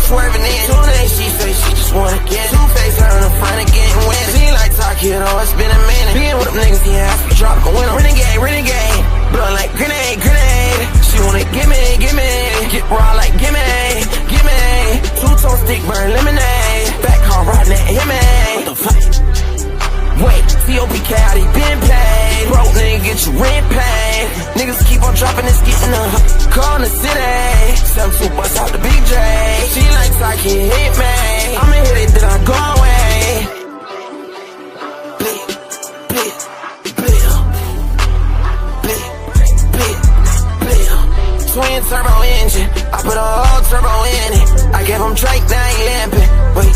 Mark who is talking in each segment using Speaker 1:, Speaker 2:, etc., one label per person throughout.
Speaker 1: swerving in. Soon as she say she just wanna get two-face her in the front and getting wet. She like TARIQ, though, it's been a minute. Being with them niggas, he has to drop a winner. Renegade, renegade. Blood like grenade, grenade. She wanna gimme, gimme. Get raw like gimme, gimme. Two-tone stick burn lemonade. Back car riding at him, what the fuck? Wait, TOPK, how they been paid? Broke nigga, get your rent paid. Niggas keep on dropping this, getting a call in the city. 7-2 bust out the BJ. She likes I can hit me. I'ma hit it, then I go away. Blip, blip, blip. Blip, blip, blip. Twin turbo engine, I put a whole turbo in it. I gave him Drake, now he limping. Wait,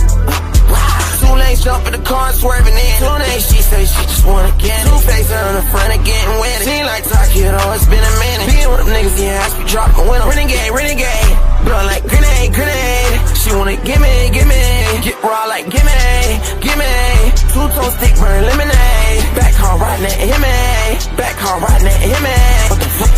Speaker 1: two lanes jump in the car, swerving in. Soon as she say she just wanna get two-face her in the front and getting wet. She like TARIQ, though, it's been a minute. Being with them niggas, he has to drop a winner. Renegade, renegade. Blood like grenade, grenade. She wanna gimme, gimme. Get raw like gimme, gimme. Two-tone stick burn lemonade. Back car riding at him, back car riding at him, what the fuck?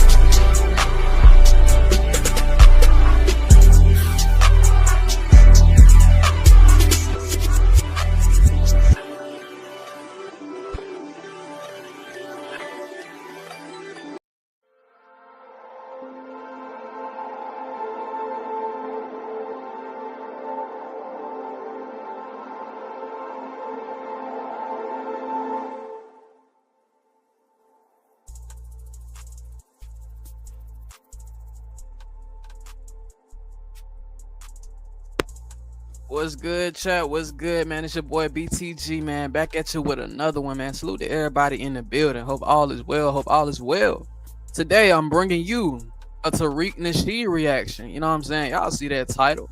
Speaker 2: What's good, chat? What's good, man? It's your boy BTG, man. Back at you with another one, man. Salute to everybody in the building. Hope all is well. Hope all is well. Today, I'm bringing you a TARIQ NASHEED reaction. You know what I'm saying? Y'all see that title.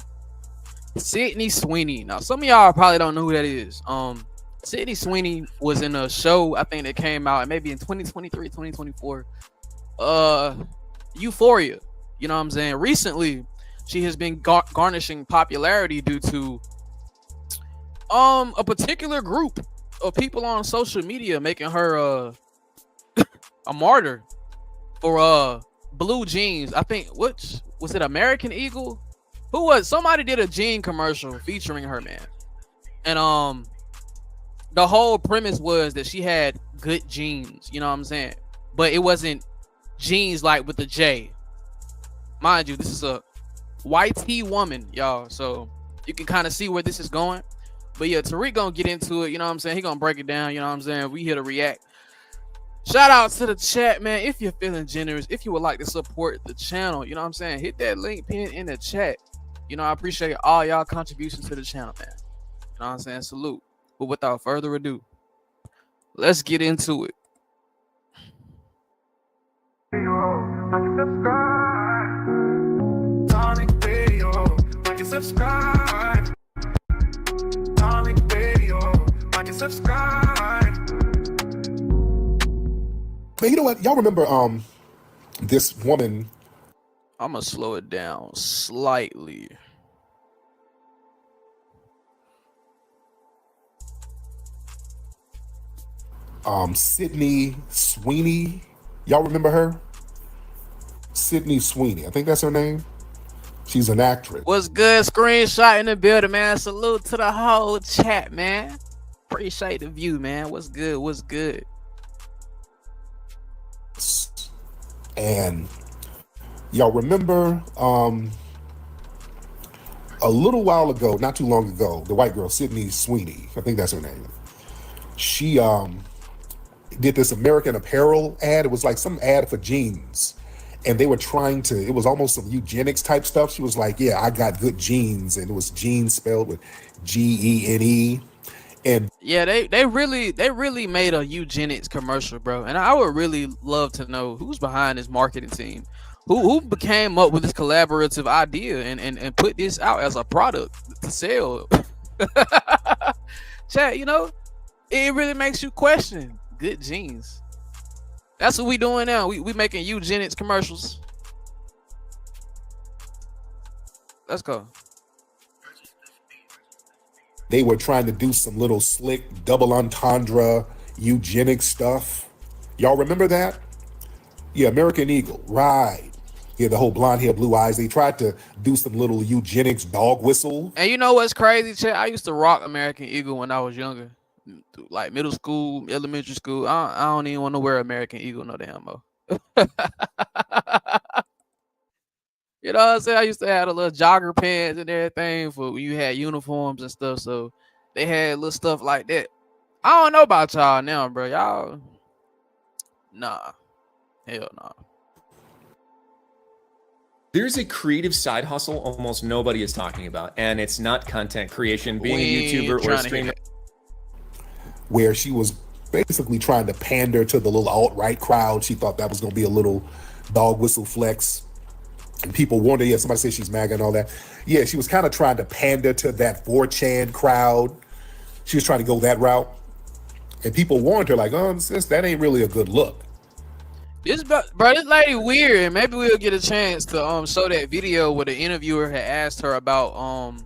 Speaker 2: Sydney Sweeney. Now, some of y'all probably don't know who that is. Sydney Sweeney was in a show, I think, that came out maybe in 2023, 2024. Euphoria. You know what I'm saying? Recently, she has been garnishing popularity due to a particular group of people on social media making her a martyr for blue jeans. I think, which was it, American Eagle? Who was somebody did a jean commercial featuring her, man. And the whole premise was that she had good jeans, you know what I'm saying? But it wasn't jeans like with the J. Mind you, this is a YT woman, y'all, so you can kind of see where this is going. But yeah, TARIQ gonna get into it, you know what I'm saying? He gonna break it down, you know what I'm saying? We here to react. Shout out to the chat, man. If you're feeling generous, if you would like to support the channel, you know what I'm saying, hit that link pin in the chat. You know, I appreciate all y'all contributions to the channel, man. You know what I'm saying? Salute. But without further ado, let's get into it.
Speaker 3: Subscribe. TARIQ video, like and subscribe.
Speaker 4: Man, you know what? Y'all remember this woman?
Speaker 2: I'm gonna slow it down slightly.
Speaker 4: Sydney Sweeney. Y'all remember her? Sydney Sweeney. I think that's her name. She's an actress.
Speaker 2: What's good? Screenshot in the building, man. Salute to the whole chat, man. Appreciate the view, man. What's good? What's good?
Speaker 4: And y'all remember a little while ago, not too long ago, the white girl, Sydney Sweeney, I think that's her name. She did this American Apparel ad. It was like some ad for jeans. And they were trying to, it was almost some eugenics type stuff. She was like, yeah, I got good genes. And it was jeans spelled with G-E-N-E. And
Speaker 2: yeah, they really made a eugenics commercial, bro. And I would really love to know who's behind this marketing team. Who came up with this collaborative idea and put this out as a product to sell. Chat, you know, it really makes you question good genes. That's what we doing now. We making eugenics commercials. Let's go.
Speaker 4: They were trying to do some little slick double entendre eugenics stuff. Y'all remember that? Yeah, American Eagle, right. He had the whole blonde hair, blue eyes. They tried to do some little eugenics dog whistle.
Speaker 2: And you know what's crazy, Chet? I used to rock American Eagle when I was younger, like middle school, elementary school. I don't even want to wear American Eagle no damn more. You know what I'm saying? I used to have a little jogger pants and everything for when you had uniforms and stuff. So they had little stuff like that. I don't know about y'all now, bro. Y'all, nah, hell nah.
Speaker 5: There's a creative side hustle almost nobody is talking about, and it's not content creation, being
Speaker 2: We
Speaker 5: a
Speaker 2: ain't
Speaker 5: YouTuber or a
Speaker 2: trying to hear
Speaker 5: streamer.
Speaker 4: where she was basically trying to pander to the little alt-right crowd. She thought that was going to be a little dog whistle flex. And people wonder, yeah, somebody says she's MAGA and all that. Yeah, she was kind of trying to pander to that 4chan crowd. She was trying to go that route. And people warned her, like, oh, sis, that ain't really a good look.
Speaker 2: This bro, this lady weird, and maybe we'll get a chance to show that video where the interviewer had asked her about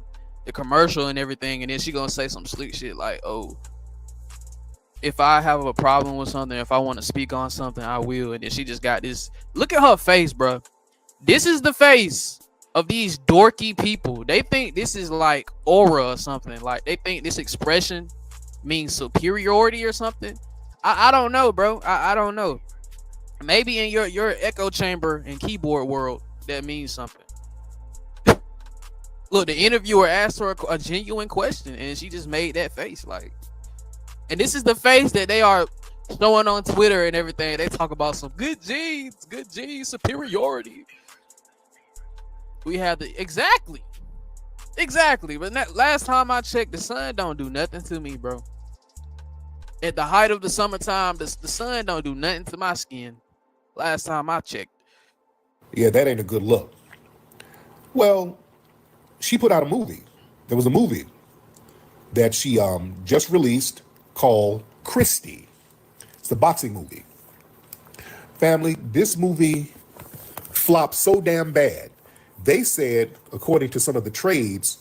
Speaker 2: the commercial and everything, and then she gonna say some slick shit like, "Oh, if I have a problem with something, if I want to speak on something, I will." And then she just got this. Look at her face, bro. This is the face of these dorky people. They think this is like aura or something. Like they think this expression means superiority or something. I don't know, bro. I don't know. Maybe in your echo chamber and keyboard world, that means something. Look, the interviewer asked her a genuine question, and she just made that face. Like, and this is the face that they are showing on Twitter and everything. They talk about some good genes, superiority. We have the exactly. But last time I checked, the sun don't do nothing to me, bro. At the height of the summertime, the sun don't do nothing to my skin. Last time I checked.
Speaker 4: Yeah, that ain't a good look. Well, she put out a movie. There was a movie that she just released called Christie. It's a boxing movie. Family, this movie flopped so damn bad. They said, according to some of the trades,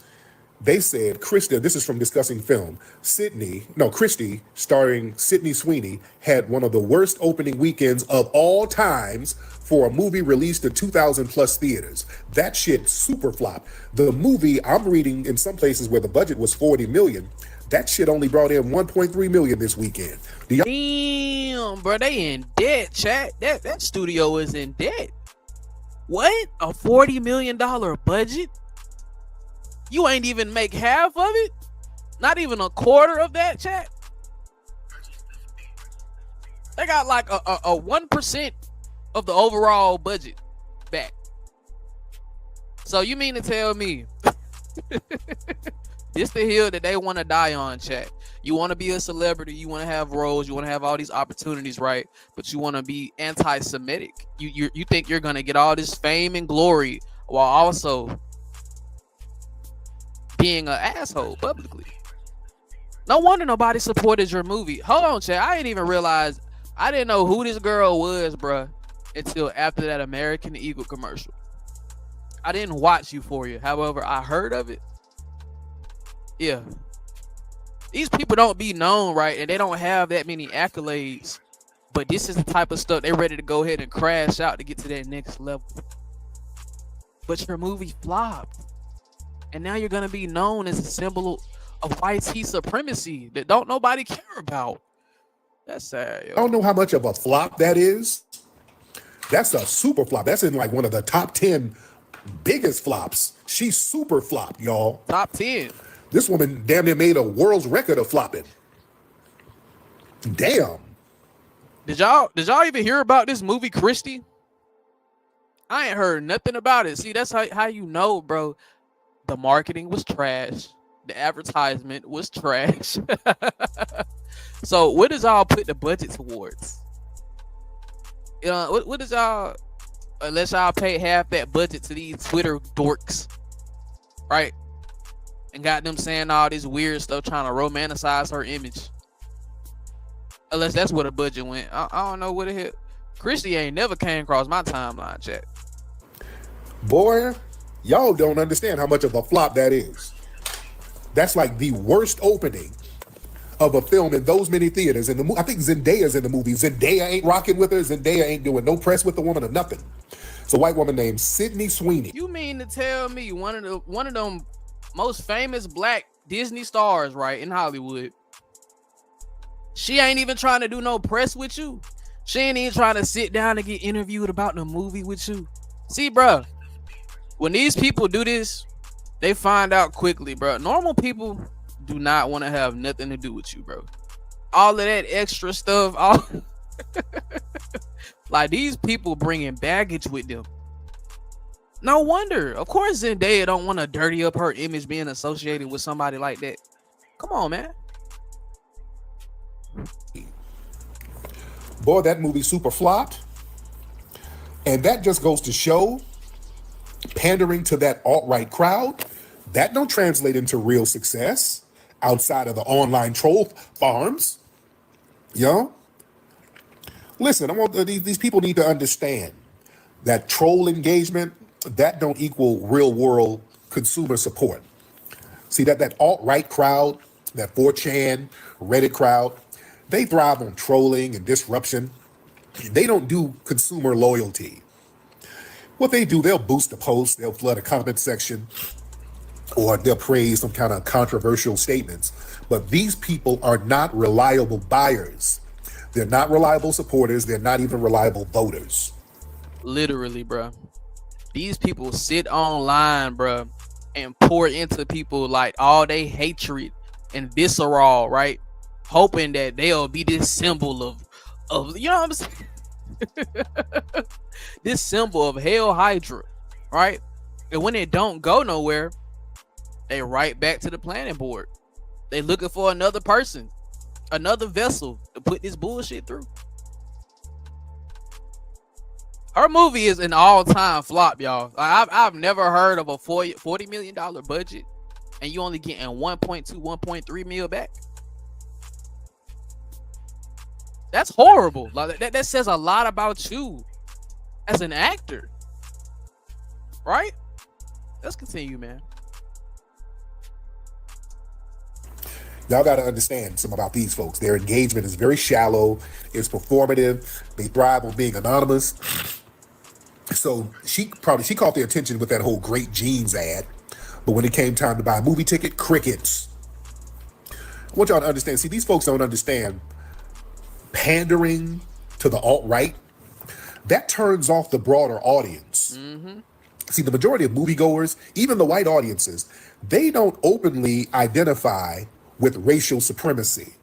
Speaker 4: they said Christie, this is from Discussing Film, Christie, starring Sydney Sweeney, had one of the worst opening weekends of all times for a movie released in 2,000 plus theaters. That shit super flop. The movie, I'm reading in some places where the budget was 40 million, that shit only brought in 1.3 million this weekend.
Speaker 2: Damn, bro, they in debt, chat. That studio is in debt. What? A $40 million budget? You ain't even make half of it? Not even a quarter of that, chat? They got like a 1% of the overall budget back. So you mean to tell me this the hill that they want to die on, chat? You want to be a celebrity, you want to have roles, you want to have all these opportunities, right? But you want to be anti-Semitic. You think you're going to get all this fame and glory while also being an asshole publicly. No wonder nobody supported your movie. Hold on, chat. I didn't even realize. I didn't know who this girl was, bruh, until after that American Eagle commercial. I didn't watch Euphoria. However, I heard of it. Yeah. These people don't be known, right? And they don't have that many accolades. But this is the type of stuff they're ready to go ahead and crash out to get to that next level. But your movie flopped. And now you're going to be known as a symbol of white supremacy that don't nobody care about. That's sad, yo.
Speaker 4: I don't know how much of a flop that is. That's a super flop. That's in like one of the top 10 biggest flops. She's super flop, y'all.
Speaker 2: Top 10.
Speaker 4: This woman damn near made a world's record of flopping. Damn.
Speaker 2: Did y'all even hear about this movie, Christie? I ain't heard nothing about it. See, that's how you know, bro. The marketing was trash. The advertisement was trash. So what does y'all put the budget towards? You know, what does y'all, unless y'all pay half that budget to these Twitter dorks, right? And got them saying all this weird stuff, trying to romanticize her image. Unless that's where the budget went. I don't know what the hell. Christie ain't never came across my timeline, chat.
Speaker 4: Boy, y'all don't understand how much of a flop that is. That's like the worst opening of a film in those many theaters. And I think Zendaya's in the movie. Zendaya ain't rocking with her. Zendaya ain't doing no press with the woman or nothing. It's a white woman named Sydney Sweeney.
Speaker 2: You mean to tell me one of them most famous black Disney stars, right, in Hollywood, she ain't even trying to do no press with you? She ain't even trying to sit down and get interviewed about the movie with you? See, bro, when these people do this, they find out quickly, bro. Normal people do not want to have nothing to do with you, bro. All of that extra stuff, all like these people bringing baggage with them. No wonder. Of course, Zendaya don't want to dirty up her image being associated with somebody like that. Come on, man.
Speaker 4: Boy, that movie super flopped. And that just goes to show pandering to that alt-right crowd, that don't translate into real success outside of the online troll farms. You know? Listen, these people need to understand that troll engagement, that don't equal real world consumer support. See, that alt-right crowd, that 4chan, Reddit crowd, they thrive on trolling and disruption. They don't do consumer loyalty. What they do, they'll boost the post, they'll flood a comment section, or they'll praise some kind of controversial statements. But these people are not reliable buyers. They're not reliable supporters. They're not even reliable voters.
Speaker 2: Literally, bro. These people sit online, bro, and pour into people like all they hatred and visceral, right? Hoping that they'll be this symbol of you know what I'm saying? This symbol of Hail Hydra, right? And when it don't go nowhere, they right back to the planning board. They looking for another person, another vessel to put this bullshit through. Her movie is an all-time flop, y'all. I've never heard of a $40 million budget and you only getting 1.2, 1.3 mil back. That's horrible. Like that says a lot about you as an actor, right? Let's continue, man.
Speaker 4: Y'all got to understand some about these folks. Their engagement is very shallow. It's performative. They thrive on being anonymous. So she caught their attention with that whole Great Jeans ad. But when it came time to buy a movie ticket, crickets. I want y'all to understand. See, these folks don't understand pandering to the alt-right. That turns off the broader audience. Mm-hmm. See, the majority of moviegoers, even the white audiences, they don't openly identify with racial supremacy.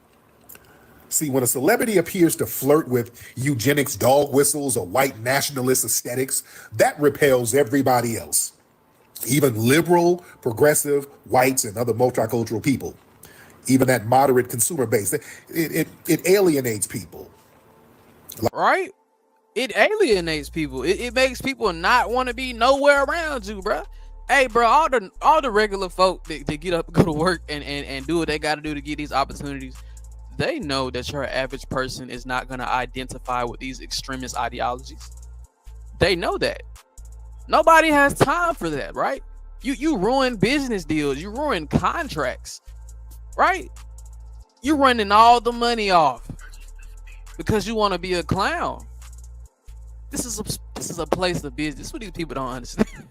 Speaker 4: See, when a celebrity appears to flirt with eugenics dog whistles or white nationalist aesthetics, that repels everybody else, even liberal, progressive, whites, and other multicultural people. Even that moderate consumer base, it alienates people.
Speaker 2: Right? It alienates people. It makes people not want to be nowhere around you, bro. Hey, bro, all the regular folk that get up and go to work and do what they got to do to get these opportunities, they know that your average person is not going to identify with these extremist ideologies. They know that. Nobody has time for that, right? You ruin business deals. You ruin contracts, right? You're running all the money off because you want to be a clown. This is a place of business. This is what these people don't understand.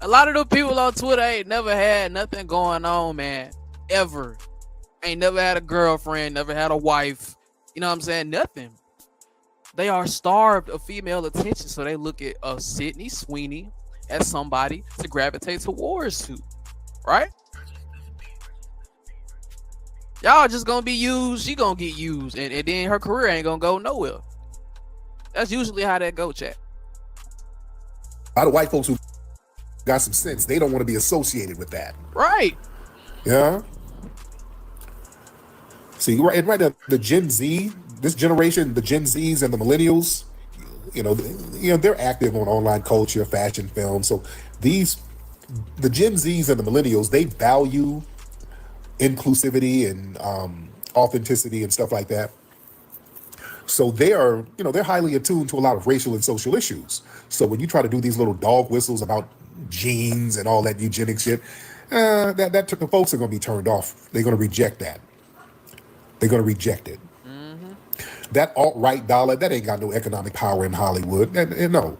Speaker 2: A lot of the people on Twitter ain't never had nothing going on, man. Ever. Ain't never had a girlfriend, never had a wife. You know what I'm saying? Nothing. They are starved of female attention, so they look at Sydney Sweeney as somebody to gravitate towards to, right? Y'all just gonna be used. She gonna get used, and then her career ain't gonna go nowhere. That's usually how that go, chat.
Speaker 4: A lot of white folks who got some sense, they don't want to be associated with that.
Speaker 2: Right.
Speaker 4: Yeah. See, right now, the Gen Z, this generation, the Gen Zs and the millennials, they're active on online culture, fashion, film. So the Gen Zs and the millennials, they value inclusivity and authenticity and stuff like that. So they're highly attuned to a lot of racial and social issues. So when you try to do these little dog whistles about genes and all that eugenic shit, that the folks are going to be turned off. They're going to reject that. They're going to reject it.
Speaker 2: Mm-hmm.
Speaker 4: That alt-right dollar, that ain't got no economic power in Hollywood. No.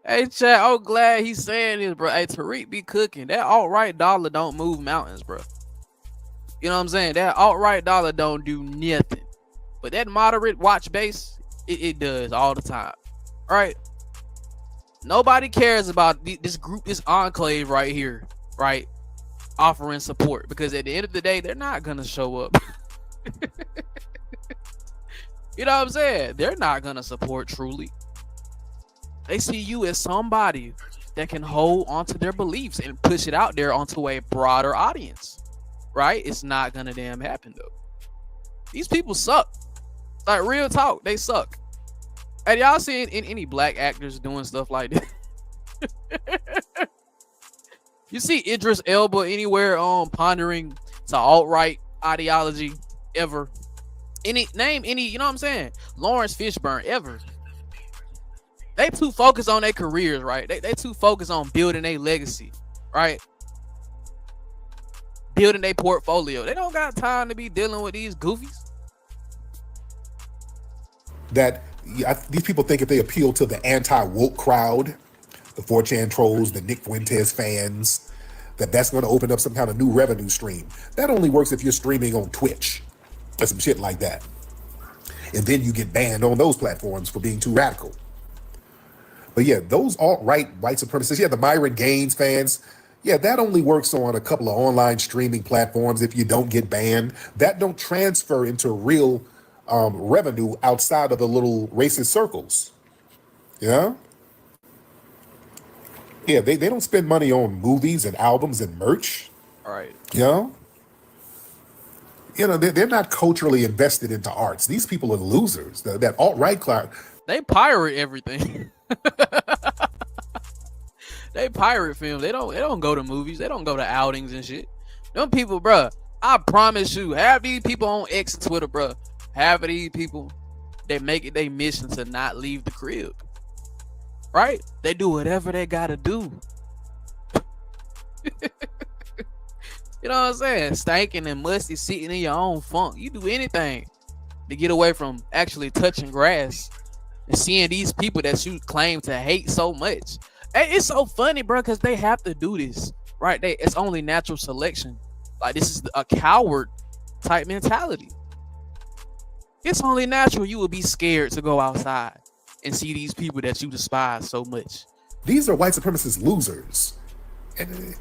Speaker 2: Hey, Chad, I'm glad he's saying this, bro. Hey, Tariq be cooking. That alt-right dollar don't move mountains, bro. You know what I'm saying? That alt-right dollar don't do nothing. But that moderate watch base, it does all the time. All right? Nobody cares about this group, this enclave right here, right? Offering support. Because at the end of the day, they're not going to show up. You know what I'm saying? They're not going to support truly. They see you as somebody that can hold onto their beliefs and push it out there onto a broader audience, right? It's not gonna damn happen though. These people suck. Like real talk, they suck. Have y'all seen any black actors doing stuff like this? You see Idris Elba anywhere pondering to alt-right ideology ever? Name any, you know what I'm saying? Lawrence Fishburne ever? They too focused on their careers, right? They too focused on building their legacy, right? Building their portfolio. They don't got time to be dealing with these goofies.
Speaker 4: These people think if they appeal to the anti-woke crowd, the 4chan trolls, the Nick Fuentes fans, that's going to open up some kind of new revenue stream. That only works if you're streaming on Twitch or some shit like that. And then you get banned on those platforms for being too radical. But yeah, those alt-right white supremacists, the Myron Gaines fans, that only works on a couple of online streaming platforms if you don't get banned. That don't transfer into real revenue outside of the little racist circles. Yeah? Yeah, they don't spend money on movies and albums and merch.
Speaker 2: All right.
Speaker 4: They're not culturally invested into arts. These people are losers. That alt-right crowd.
Speaker 2: They pirate everything. They pirate films. They don't go to movies. They don't go to outings and shit. Them people, bruh, I promise you, half these people on X and Twitter, bruh, half of these people, they make it their mission to not leave the crib. Right? They do whatever they gotta do. You know what I'm saying? Stinking and musty, sitting in your own funk. You do anything to get away from actually touching grass and seeing these people that you claim to hate so much. Hey, it's so funny, bro, because they have to do this, right? It's only natural selection. Like, this is a coward type mentality. It's only natural you would be scared to go outside and see these people that you despise so much.
Speaker 4: These are white supremacist losers. And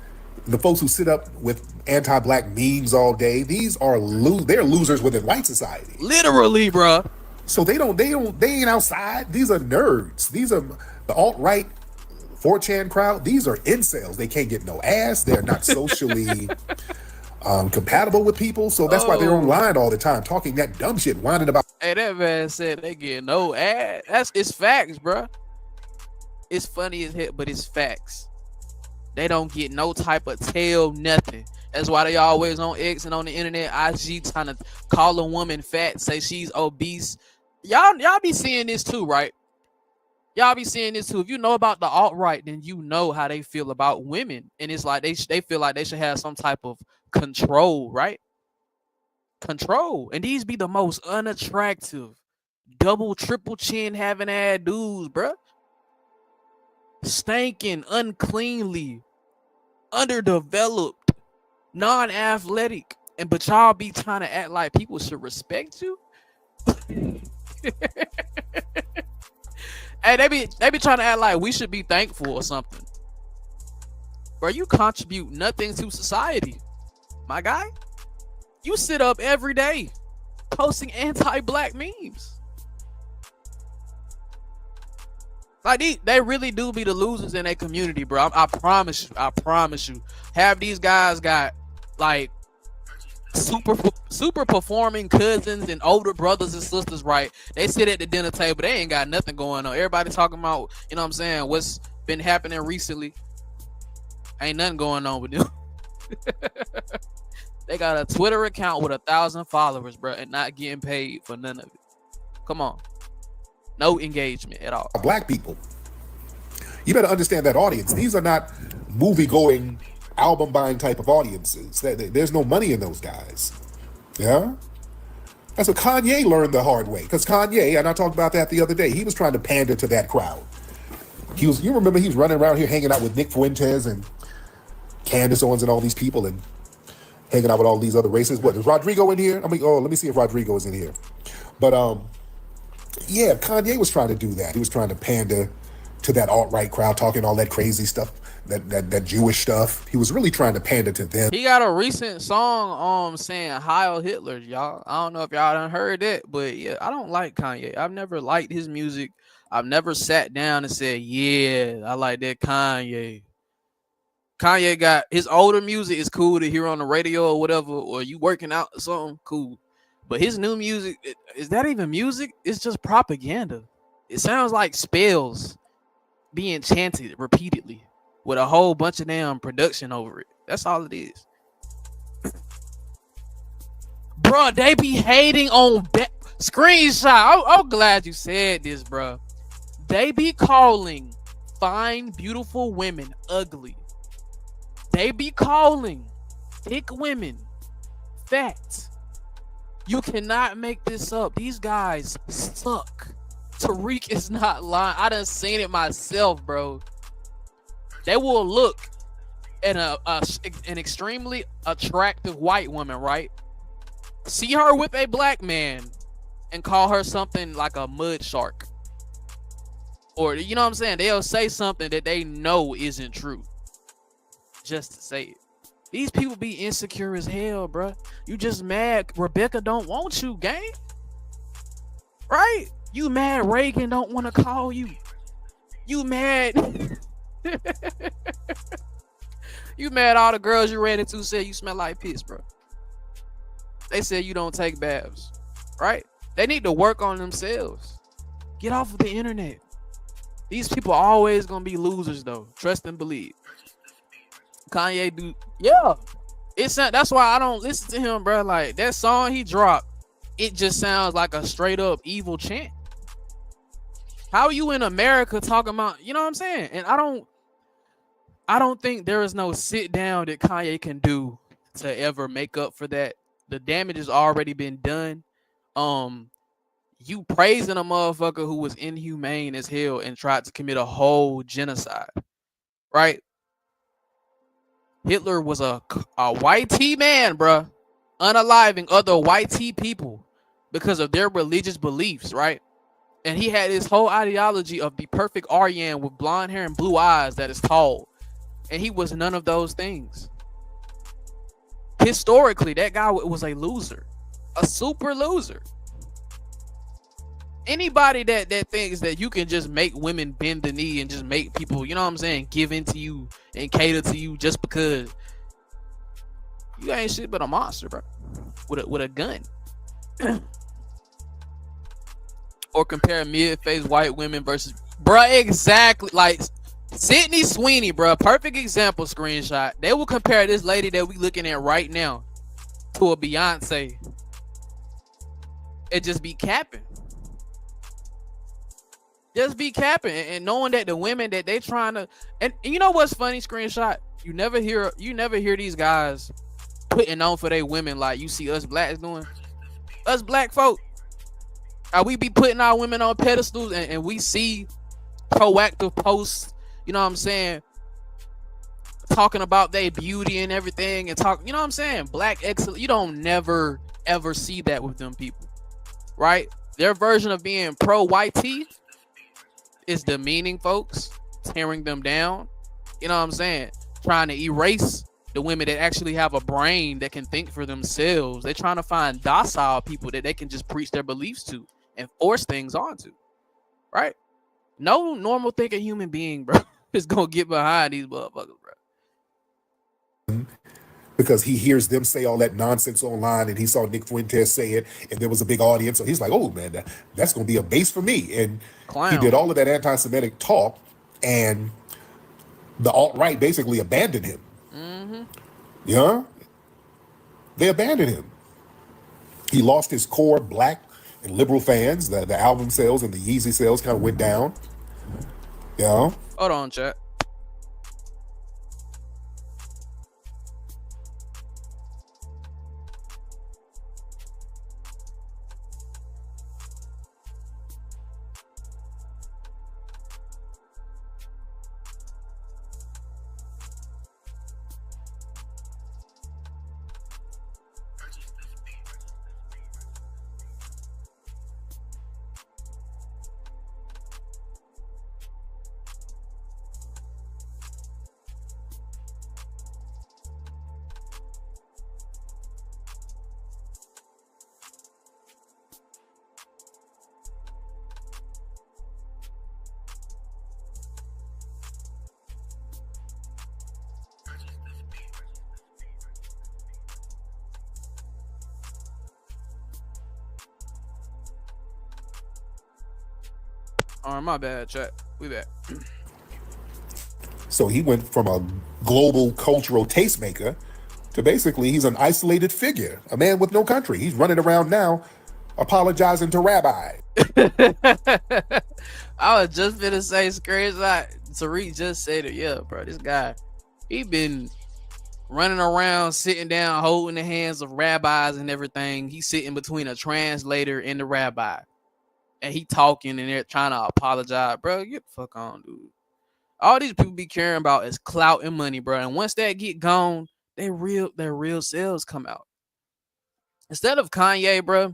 Speaker 4: the folks who sit up with anti-black memes all day, these are they're losers within white society.
Speaker 2: Literally, bro.
Speaker 4: So they ain't outside. These are nerds. These are the alt-right 4chan crowd. These are incels. They can't get no ass. They're not socially compatible with people. So that's why they're online all the time talking that dumb shit, whining about.
Speaker 2: Hey, that man said they get no ass. It's facts, bro. It's funny as hell, but it's facts. They don't get no type of tail, nothing. That's why they always on X and on the internet, IG, trying to call a woman fat, say she's obese. Y'all be seeing this too, right? Y'all be seeing this too. If you know about the alt-right, then you know how they feel about women. And it's like they feel like they should have some type of control, right? Control. And these be the most unattractive, double, triple chin having ass dudes, bruh. Stinking, uncleanly, underdeveloped, non-athletic. But y'all be trying to act like people should respect you. Hey, they be trying to act like we should be thankful or something. Bro, you contribute nothing to society, my guy. You sit up every day posting anti-black memes. Like they really do be the losers in their community, bro. I promise you. Have these guys got like super performing cousins and older brothers and sisters, right? They sit at the dinner table, they ain't got nothing going on. Everybody talking about, you know what I'm saying, what's been happening recently. Ain't nothing going on with them. They got a Twitter account with 1,000 followers, bro, and not getting paid for none of it. Come on. No engagement at all.
Speaker 4: Black people. You better understand that audience. These are not movie-going, album-buying type of audiences. There's no money in those guys. Yeah? That's what Kanye learned the hard way. Because Kanye, and I talked about that the other day, he was trying to pander to that crowd. You remember he was running around here hanging out with Nick Fuentes and Candace Owens and all these people and hanging out with all these other races. What, is Rodrigo in here? Let me see if Rodrigo is in here. But yeah, Kanye was trying to do that. He was trying to pander to that alt-right crowd, talking all that crazy stuff, that Jewish stuff. He was really trying to pander to them.
Speaker 2: He got a recent song saying Heil Hitler, y'all. I don't know if y'all done heard it, but yeah, I don't like Kanye. I've never liked his music. I've never sat down and said, yeah, I like that Kanye. Kanye got his older music is cool to hear on the radio or whatever, or you working out or something, cool. But his new music, is that even music? It's just propaganda. It sounds like spells being chanted repeatedly with a whole bunch of damn production over it. That's all it is. Bro, they be hating on screenshot. I'm glad you said this, bro. They be calling fine, beautiful women ugly. They be calling thick women fat. You cannot make this up. These guys suck. TARIQ is not lying. I done seen it myself, bro. They will look at an extremely attractive white woman, right? See her with a black man and call her something like a mud shark. Or, you know what I'm saying? They'll say something that they know isn't true just to say it. These people be insecure as hell, bro. You just mad Rebecca don't want you, gang. Right? You mad Reagan don't want to call you. You mad. You mad all the girls you ran into said you smell like piss, bro. They said you don't take baths. Right? They need to work on themselves. Get off of the internet. These people are always gonna be losers, though. Trust and believe. Kanye do, yeah. That's why I don't listen to him, bro. Like that song he dropped, it just sounds like a straight up evil chant. How are you in America talking about? You know what I'm saying? And I don't think there is no sit down that Kanye can do to ever make up for that. The damage has already been done. You praising a motherfucker who was inhumane as hell and tried to commit a whole genocide, right? Hitler was a white T man, bruh, unaliving other white T people because of their religious beliefs, right? And he had this whole ideology of the perfect Aryan with blonde hair and blue eyes that is tall. And he was none of those things. Historically, that guy was a loser, a super loser. Anybody that thinks that you can just make women bend the knee and just make people, you know what I'm saying, give in to you and cater to you just because you ain't shit but a monster, bro, with a gun. Or compare mid-faced white women versus, bro, exactly, like Sydney Sweeney, bro, perfect example. Screenshot. They will compare this lady that we looking at right now to a Beyonce. It just be capping. Just be capping and knowing that the women that they trying to, and you know what's funny, Screenshot? You never hear these guys putting on for their women like you see us blacks doing. Us black folk, we be putting our women on pedestals and we see proactive posts, you know what I'm saying, talking about their beauty and everything and talk, you know what I'm saying, black excellence. You don't never ever see that with them people, right? Their version of being pro white tea is demeaning folks, tearing them down, you know what I'm saying, trying to erase the women that actually have a brain that can think for themselves. They're trying to find docile people that they can just preach their beliefs to and force things onto, right? No normal thinking human being, bro, is gonna get behind these motherfuckers, bro.
Speaker 4: Because he hears them say all that nonsense online, and he saw Nick Fuentes say it, and there was a big audience, so he's like, oh man, that's going to be a base for me. And he did all of that anti-Semitic talk, and the alt-right basically abandoned him. Yeah, they abandoned him. He lost his core black and liberal fans. The album sales and the Yeezy sales kind of went down. Yeah.
Speaker 2: Hold on, chat. All right, my bad, chat. We back.
Speaker 4: So he went from a global cultural tastemaker to basically he's an isolated figure, a man with no country. He's running around now apologizing to Rabbi.
Speaker 2: I was just finna say screenshot. Tariq just said it. Yeah, bro. This guy, he been running around, sitting down, holding the hands of rabbis and everything. He's sitting between a translator and the rabbi. And he talking and they're trying to apologize. Bro, get the fuck on, dude. All these people be caring about is clout and money, bro. And once that get gone, their real selves come out. Instead of Kanye, bro,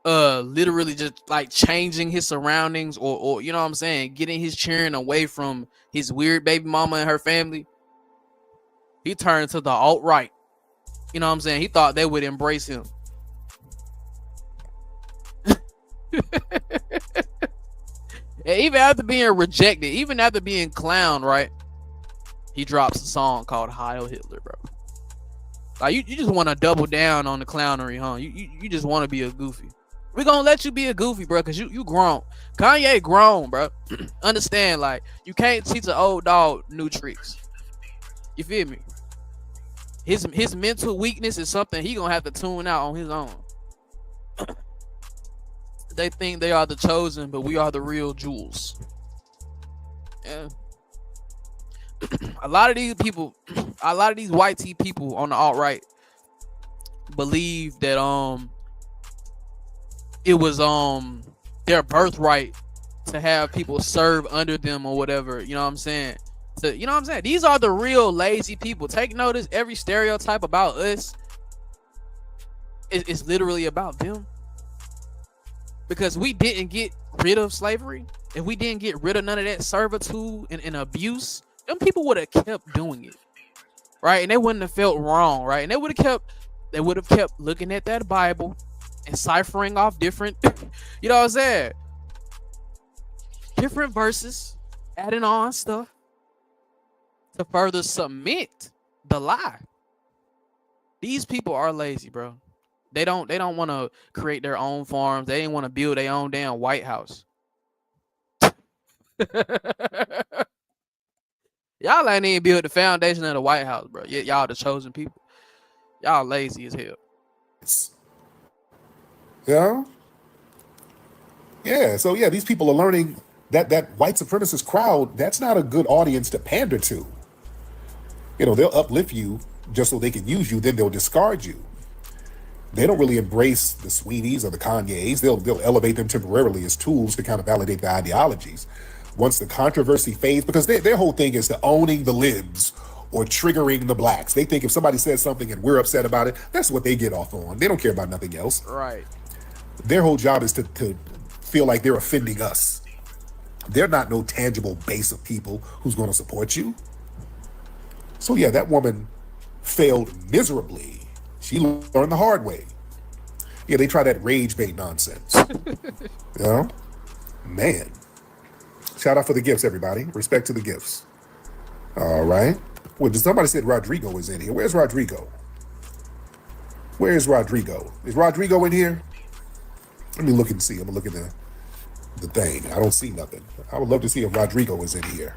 Speaker 2: literally just like changing his surroundings or you know what I'm saying, getting his cheering away from his weird baby mama and her family, he turned to the alt-right. You know what I'm saying? He thought they would embrace him. And even after being rejected, even after being clowned, right? He drops a song called Heil Hitler, bro. Like you just want to double down on the clownery, huh? You just want to be a goofy. We're gonna let you be a goofy, bro, because you grown. Kanye grown, bro. Understand, like, you can't teach an old dog new tricks. You feel me? His mental weakness is something he gonna have to tune out on his own. They think they are the chosen, but we are the real jewels. Yeah. A lot of these people, a lot of these white tee people on the alt-right believe that it was their birthright to have people serve under them or whatever, you know what I'm saying? So, you know what I'm saying? These are the real lazy people. Take notice, every stereotype about us is literally about them. Because we didn't get rid of slavery, if we didn't get rid of none of that servitude and abuse, them people would have kept doing it, right? And they wouldn't have felt wrong, right? And they would have kept looking at that Bible and ciphering off different, you know what I'm saying? Different verses, adding on stuff to further cement the lie. These people are lazy, bro. They don't want to create their own farms. They didn't want to build their own damn White House. Y'all ain't even build the foundation of the White House, bro. Yet y'all the chosen people. Y'all lazy as hell.
Speaker 4: Yeah. Yeah. So yeah, these people are learning that white supremacist crowd, that's not a good audience to pander to. You know, they'll uplift you just so they can use you, then they'll discard you. They don't really embrace the Sweeneys or the Kanyes. They'll elevate them temporarily as tools to kind of validate their ideologies. Once the controversy fades, because their whole thing is to owning the libs or triggering the blacks. They think if somebody says something and we're upset about it, that's what they get off on. They don't care about nothing else.
Speaker 2: Right.
Speaker 4: Their whole job is to feel like they're offending us. They're not no tangible base of people who's going to support you. So yeah, that woman failed miserably. She learned the hard way. Yeah, they try that rage bait nonsense. You know? Man. Shout out for the gifts, everybody. Respect to the gifts. All right. Well, somebody said Rodrigo is in here. Where's Rodrigo? Where's Rodrigo? Is Rodrigo in here? Let me look and see. I'm going to look at the thing. I don't see nothing. I would love to see if Rodrigo is in here.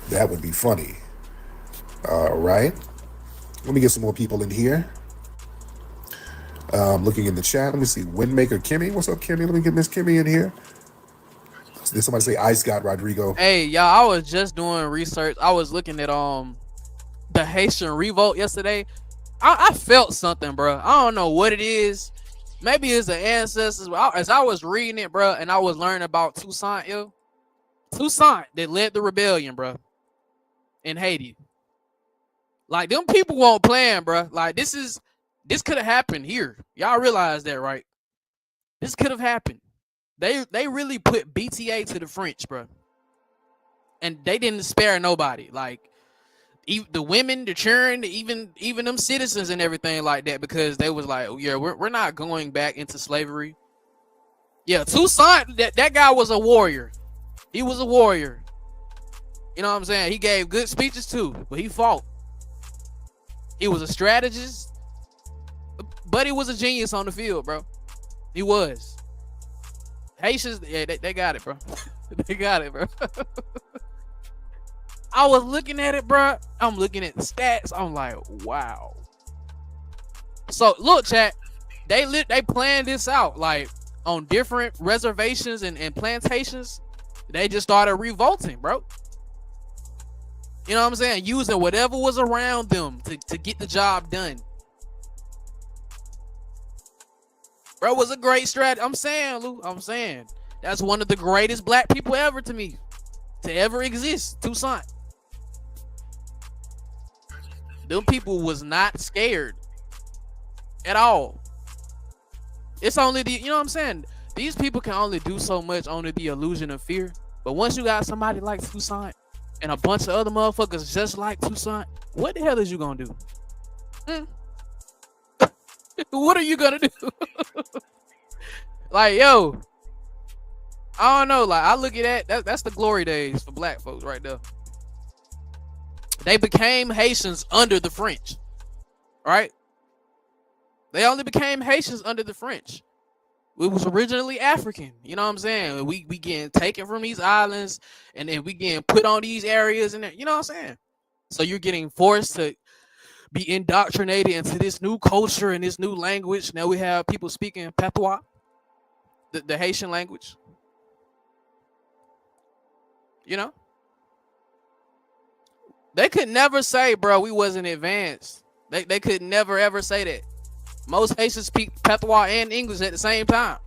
Speaker 4: That would be funny. All right. Let me get some more people in here. Looking in the chat. Let me see. Windmaker Kimmy. What's up, Kimmy? Let me get Miss Kimmy in here. Did somebody say Ice got Rodrigo?
Speaker 2: Hey, y'all, I was just doing research. I was looking at the Haitian revolt yesterday. I felt something, bro. I don't know what it is. Maybe it's the ancestors. As I was reading it, bro, and I was learning about Toussaint, that led the rebellion, bro, in Haiti. Like, them people won't plan, bro. Like, this could have happened here. Y'all realize that, right? This could have happened. They really put BTA to the French, bro, and they didn't spare nobody. Like, even the women, the children, even them citizens and everything like that, because they was like, yeah, we're not going back into slavery. Yeah, Toussaint, that guy was a warrior. He was a warrior. You know what I'm saying? He gave good speeches too, but he fought. He was a strategist, but he was a genius on the field, bro. He was. Haitians, yeah, they got it, bro. They got it, bro. I was looking at it, bro. I'm looking at the stats. I'm like, wow. So look, chat. They planned this out, like, on different reservations and plantations. They just started revolting, bro. You know what I'm saying? Using whatever was around them to get the job done. Bro, was a great strategy. I'm saying, Lou. I'm saying that's one of the greatest black people ever to me, to ever exist. Toussaint. Them people was not scared at all. It's only you know what I'm saying? These people can only do so much under the illusion of fear. But once you got somebody like Toussaint and a bunch of other motherfuckers just like Toussaint, what the hell is you gonna do? What are you gonna do? Like, yo, I don't know. Like, I look at that's the glory days for black folks right there. They became Haitians under the French, right? They only became Haitians under the French. We was originally African, you know what I'm saying? We getting taken from these islands, and then we getting put on these areas, and you know what I'm saying? So you're getting forced to be indoctrinated into this new culture and this new language. Now we have people speaking patois, the Haitian language. You know? They could never say, bro, we wasn't advanced. They could never ever say that. Most Haitians speak patois and English at the same time.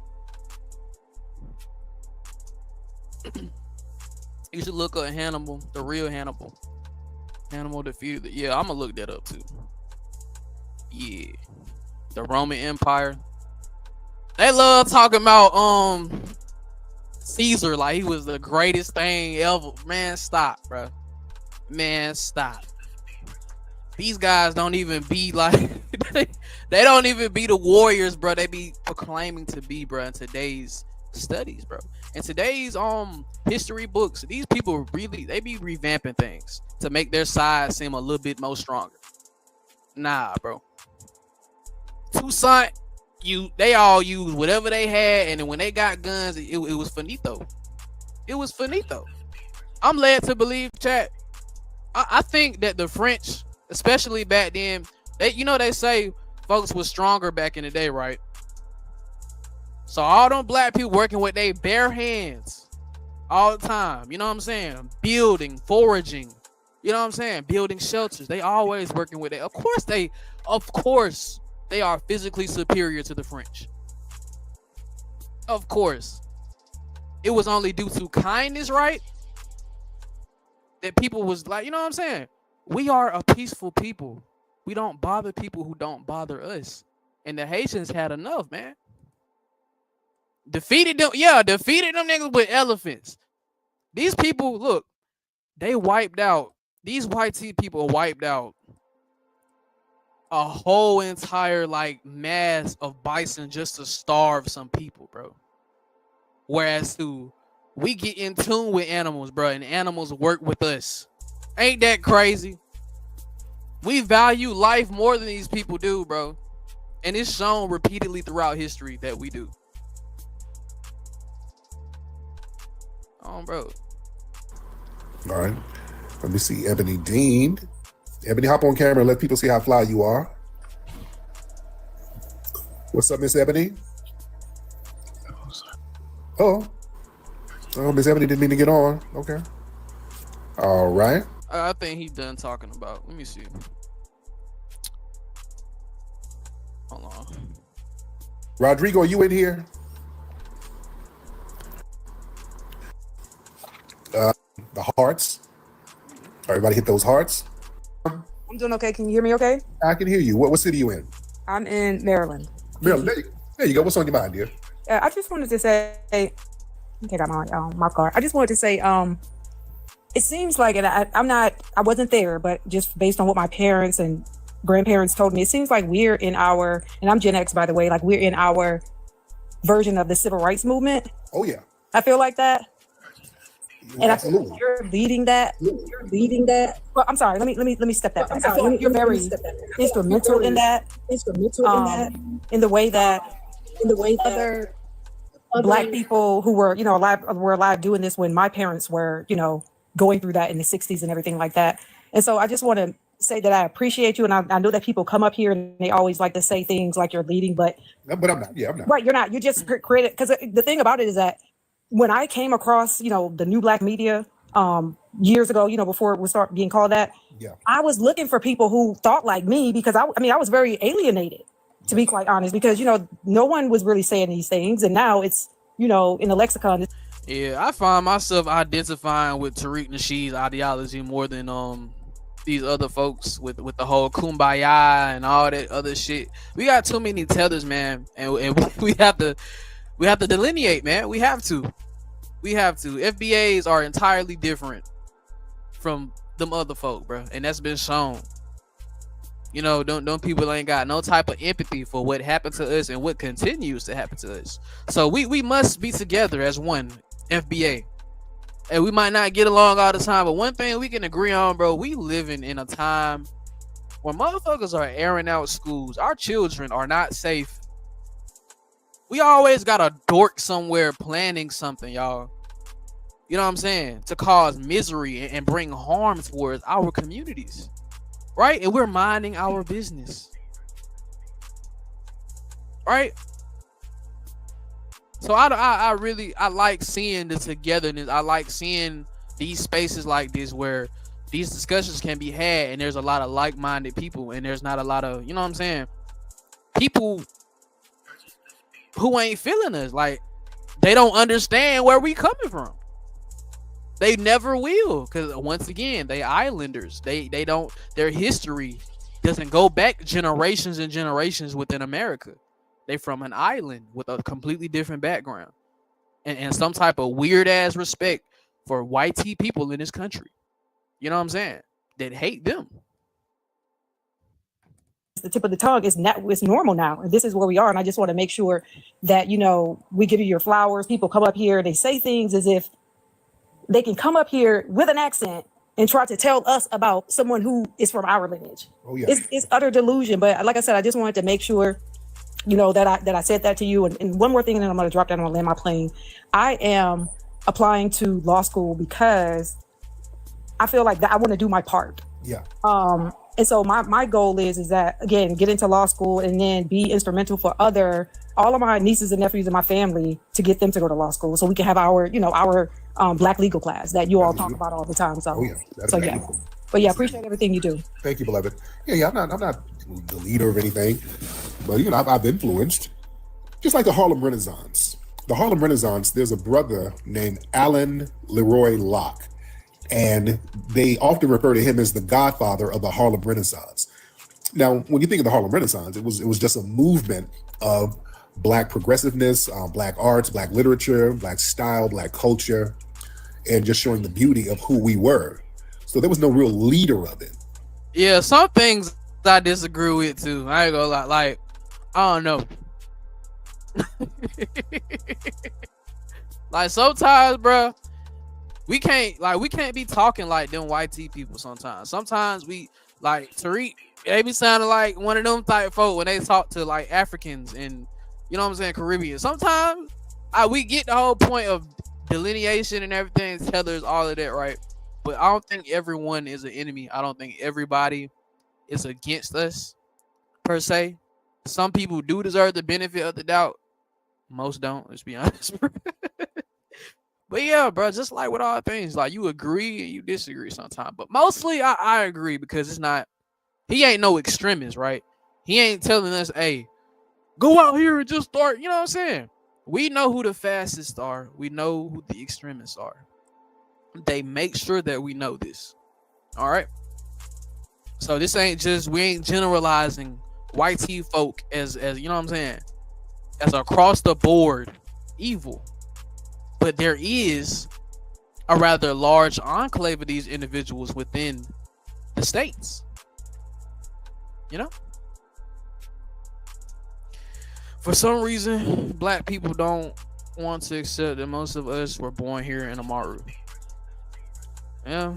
Speaker 2: You should look up Hannibal, the real Hannibal. Hannibal defeated. Yeah, I'm gonna look that up too. Yeah, the Roman Empire. They love talking about Caesar like he was the greatest thing ever. Man, stop, bro. Man, stop. These guys don't even be like they don't even be the warriors, bro. They be proclaiming to be, bro, in today's studies, bro. In today's history books, these people really, they be revamping things to make their side seem a little bit more stronger. Nah, bro. Toussaint, they all used whatever they had, and then when they got guns, it was finito. It was finito. I'm led to believe, chat. I think that the French, especially back then, they say folks was stronger back in the day, right? So all them black people working with their bare hands all the time, you know what I'm saying? Building, foraging, you know what I'm saying? Building shelters. They always working with it. Of course they are physically superior to the French. Of course. It was only due to kindness, right? That people was like, you know what I'm saying? We are a peaceful people. We don't bother people who don't bother us. And the Haitians had enough, man. Defeated them niggas with elephants. These people, look, they wiped out. These white people wiped out a whole entire mass of bison just to starve some people, bro. Whereas we get in tune with animals, bro, and animals work with us. Ain't that crazy? We value life more than these people do, bro. And it's shown repeatedly throughout history that we do. Bro.
Speaker 4: All right. Let me see Ebony Dean. Ebony, hop on camera and let people see how fly you are. What's up, Miss Ebony? Oh, Oh, Miss Ebony didn't mean to get on. Okay. All right.
Speaker 2: I think he done talking about. Let me see. Hold on.
Speaker 4: Rodrigo, are you in here? The hearts. Everybody hit those hearts.
Speaker 6: I'm doing okay. Can you hear me okay?
Speaker 4: I can hear you. What city you in?
Speaker 6: I'm in Maryland.
Speaker 4: Maryland. There you go. What's on your mind, dear?
Speaker 6: I just wanted to say, take out my car. I just wanted to say, it seems like, and I wasn't there, but just based on what my parents and grandparents told me, it seems like we're in our, and I'm Gen X, by the way, like we're in our version of the civil rights movement.
Speaker 4: Oh yeah.
Speaker 6: I feel like that. And
Speaker 4: absolutely.
Speaker 6: I feel like you're leading that. Well, I'm sorry. Let me step that back. I feel like you're very instrumental in that. In the way that other Black people who were, alive doing this when my parents were, going through that in the 60s and everything like that. And so I just want to say that I appreciate you, and I know that people come up here and they always like to say things like you're leading, but
Speaker 4: I'm not. Yeah, I'm not.
Speaker 6: Right, you're not. You just created, because the thing about it is that when I came across, the new Black media years ago, before it would start being called that,
Speaker 4: Yeah. I
Speaker 6: I was looking for people who thought like me, because I was very alienated, to be quite honest, because, no one was really saying these things. And now it's, in the lexicon.
Speaker 2: Yeah, I find myself identifying with TARIQ Nasheed's ideology more than these other folks with the whole kumbaya and all that other shit. We got too many tethers, man, and we have to delineate, man. We have to. FBAs are entirely different from them other folk, bro, and that's been shown. Don't people ain't got no type of empathy for what happened to us and what continues to happen to us. So we must be together as one FBA. And we might not get along all the time, but one thing we can agree on, bro, we living in a time where motherfuckers are airing out schools. Our children are not safe. We always got a dork somewhere planning something, y'all. You know what I'm saying? To cause misery and bring harm towards our communities. Right? And we're minding our business. Right? So I really like seeing the togetherness. I like seeing these spaces like this where these discussions can be had and there's a lot of like-minded people and there's not a lot of, people who ain't feeling us. Like, they don't understand where we coming from. They never will, because once again, they islanders. They don't, their history doesn't go back generations and generations within America. They from an island with a completely different background and some type of weird ass respect for white people in this country. You know what I'm saying? That hate them.
Speaker 6: The tip of the tongue is not, it's normal now, and this is where we are. And I just want to make sure that we give you your flowers. People come up here, they say things as if they can come up here with an accent and try to tell us about someone who is from our lineage.
Speaker 4: Oh yeah.
Speaker 6: It's utter delusion. But like I said, I just wanted to make sure that I said that to you. And one more thing, and then I'm going to drop down and land my plane. I am applying to law school because I feel like that I want to do my part.
Speaker 4: Yeah.
Speaker 6: And so my goal is that, again, get into law school and then be instrumental for all of my nieces and nephews in my family to get them to go to law school, so we can have our Black legal class that you all talk about all the time. So, yeah. But yeah, appreciate everything you do.
Speaker 4: Thank you, beloved. Yeah, I'm not the leader of anything, but I've influenced, just like the Harlem Renaissance. The Harlem Renaissance, there's a brother named Alan Leroy Locke, and they often refer to him as the godfather of the Harlem Renaissance. Now, when you think of the Harlem Renaissance, it was just a movement of Black progressiveness, Black arts, Black literature, Black style, Black culture, and just showing the beauty of who we were. So there was no real leader of it.
Speaker 2: Yeah, some things I disagree with too. I ain't gonna lie. Like, I don't know. Like, sometimes, bro, we can't be talking like them white people sometimes. Sometimes we, like TARIQ, they be sounding like one of them type folk when they talk to like Africans and, Caribbean. Sometimes we get the whole point of delineation and everything, tethers, all of that, right? But I don't think everyone is an enemy. I don't think everybody is against us, per se. Some people do deserve the benefit of the doubt. Most don't, let's be honest. But yeah, bro, just like with all things, like you agree and you disagree sometimes. But mostly I agree because it's not, he ain't no extremist, right? He ain't telling us, hey, go out here and just start, you know what I'm saying? We know who the fascists are. We know who the extremists are. They make sure that we know this. All right. So this ain't just, we ain't generalizing white tea folk as you know what I'm saying, as across the board evil. But there is a rather large enclave of these individuals within the states. You know? For some reason, black people don't want to accept that most of us were born here in Amaru. Yeah.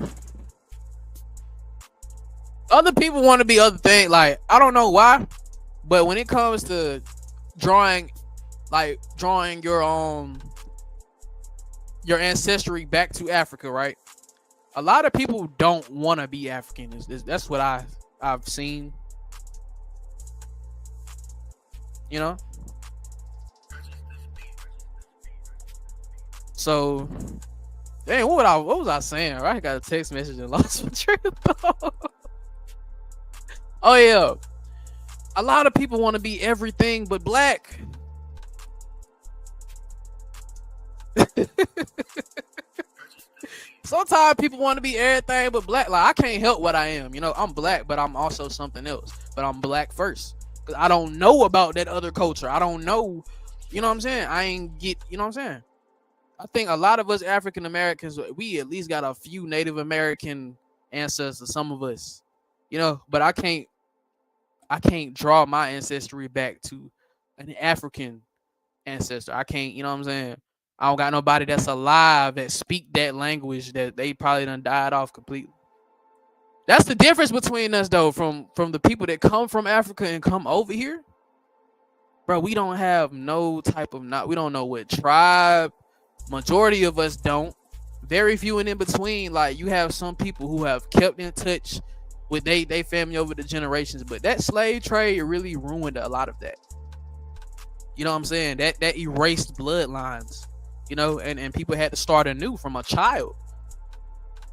Speaker 2: Other people want to be other things. Like, I don't know why, but when it comes to drawing your ancestry back to Africa, right? A lot of people don't want to be African. That's what I've seen. You know? So, dang, what was I saying? Right? I got a text message and lost my train of thought. Oh yeah. A lot of people want to be everything but black. Sometimes people want to be everything but black. Like, I can't help what I am. You know, I'm black, but I'm also something else. But I'm black first. Because I don't know about that other culture. I don't know. You know what I'm saying? I ain't get, you know what I'm saying? I think a lot of us African Americans, we at least got a few Native American ancestors, some of us. You know, but I can't draw my ancestry back to an African ancestor. I can't, you know what I'm saying? I don't got nobody that's alive that speak that language that they probably done died off completely. That's the difference between us though, from the people that come from Africa and come over here. Bro, we don't have no type of, we don't know what tribe. Majority of us don't. Very few and in between. Like, you have some people who have kept in touch with they family over the generations, but that slave trade really ruined a lot of that. You know what I'm saying? That erased bloodlines, you know, and people had to start anew from a child.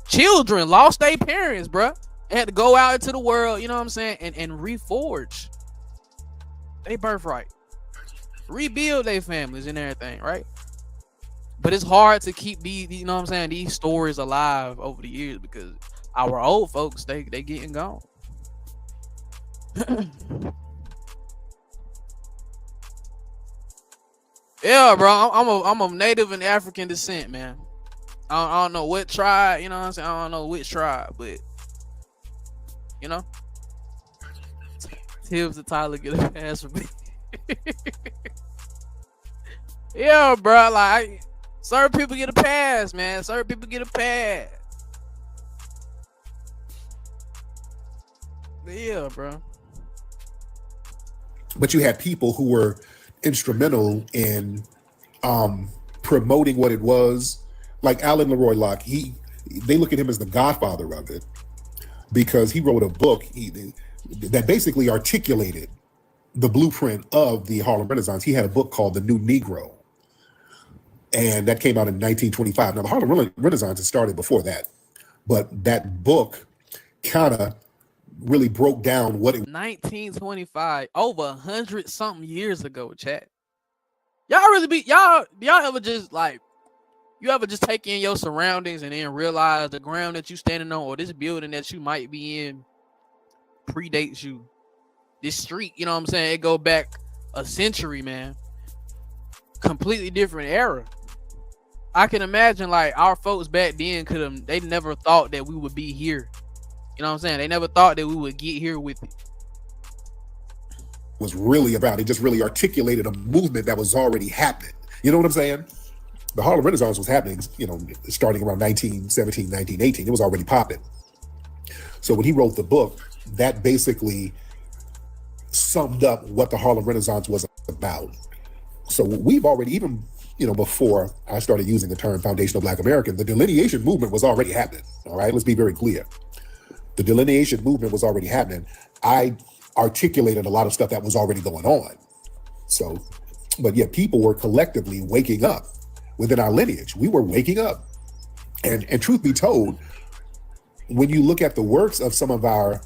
Speaker 2: Children lost their parents, bruh. They had to go out into the world, you know what I'm saying, and reforge their birthright. Rebuild their families and everything, right? But it's hard to keep these, you know what I'm saying, these stories alive over the years because our old folks, they getting gone. Yeah, bro, I'm of Native and African descent, man. I don't know what tribe, you know what I'm saying? I don't know which tribe, but you know, Tibbs and Tyler get a pass for me. Yeah, bro, like certain people get a pass, man. Certain people get a pass. But yeah, bro.
Speaker 4: But you had people who were instrumental in promoting what it was. Like Alan Leroy Locke, they look at him as the godfather of it because he wrote a book that basically articulated the blueprint of the Harlem Renaissance. He had a book called The New Negro, and that came out in 1925. Now, the Harlem Renaissance had started before that, but that book kind of really broke down what it
Speaker 2: 1925, over 100 something years ago, chat. Y'all really be y'all ever just like, you ever just take in your surroundings and then realize the ground that you standing on or this building that you might be in predates you? This street, you know what I'm saying? It go back a century, man. Completely different era. I can imagine like our folks back then they never thought that we would be here. You know what I'm saying? They never thought that we would get here with it.
Speaker 4: was really about. It just really articulated a movement that was already happening. You know what I'm saying? The Harlem Renaissance was happening, you know, starting around 1917, 1918. It was already popping. So when he wrote the book, that basically summed up what the Harlem Renaissance was about. So we've already, even, you know, before I started using the term foundational Black American, the delineation movement was already happening. All right, let's be very clear. The delineation movement was already happening. I articulated a lot of stuff that was already going on. So, but yeah, people were collectively waking up within our lineage. We were waking up. And truth be told, when you look at the works of some of our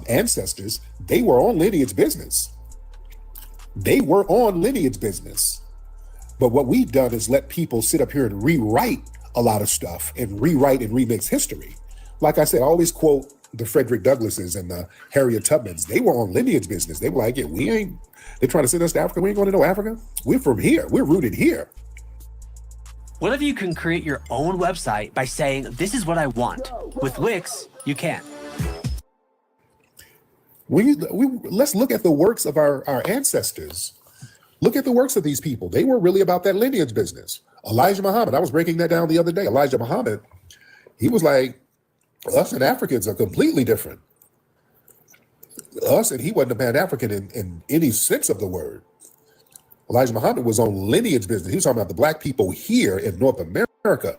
Speaker 4: ancestors, they were on lineage business. They were on lineage business. But what we've done is let people sit up here and rewrite a lot of stuff and rewrite and remix history. Like I said, I always quote the Frederick Douglasses and the Harriet Tubmans. They were on lineage business. They were like, yeah, they're trying to send us to Africa. We ain't going to know Africa. We're from here. We're rooted here.
Speaker 7: What if you can create your own website by saying, this is what I want? With Wix, you can.
Speaker 4: Let's look at the works of our ancestors. Look at the works of these people. They were really about that lineage business. Elijah Muhammad, I was breaking that down the other day. Elijah Muhammad, he was like, us and Africans are completely different. Us and he wasn't a Pan-African in any sense of the word. Elijah Muhammad was on lineage business. He was talking about the black people here in North America.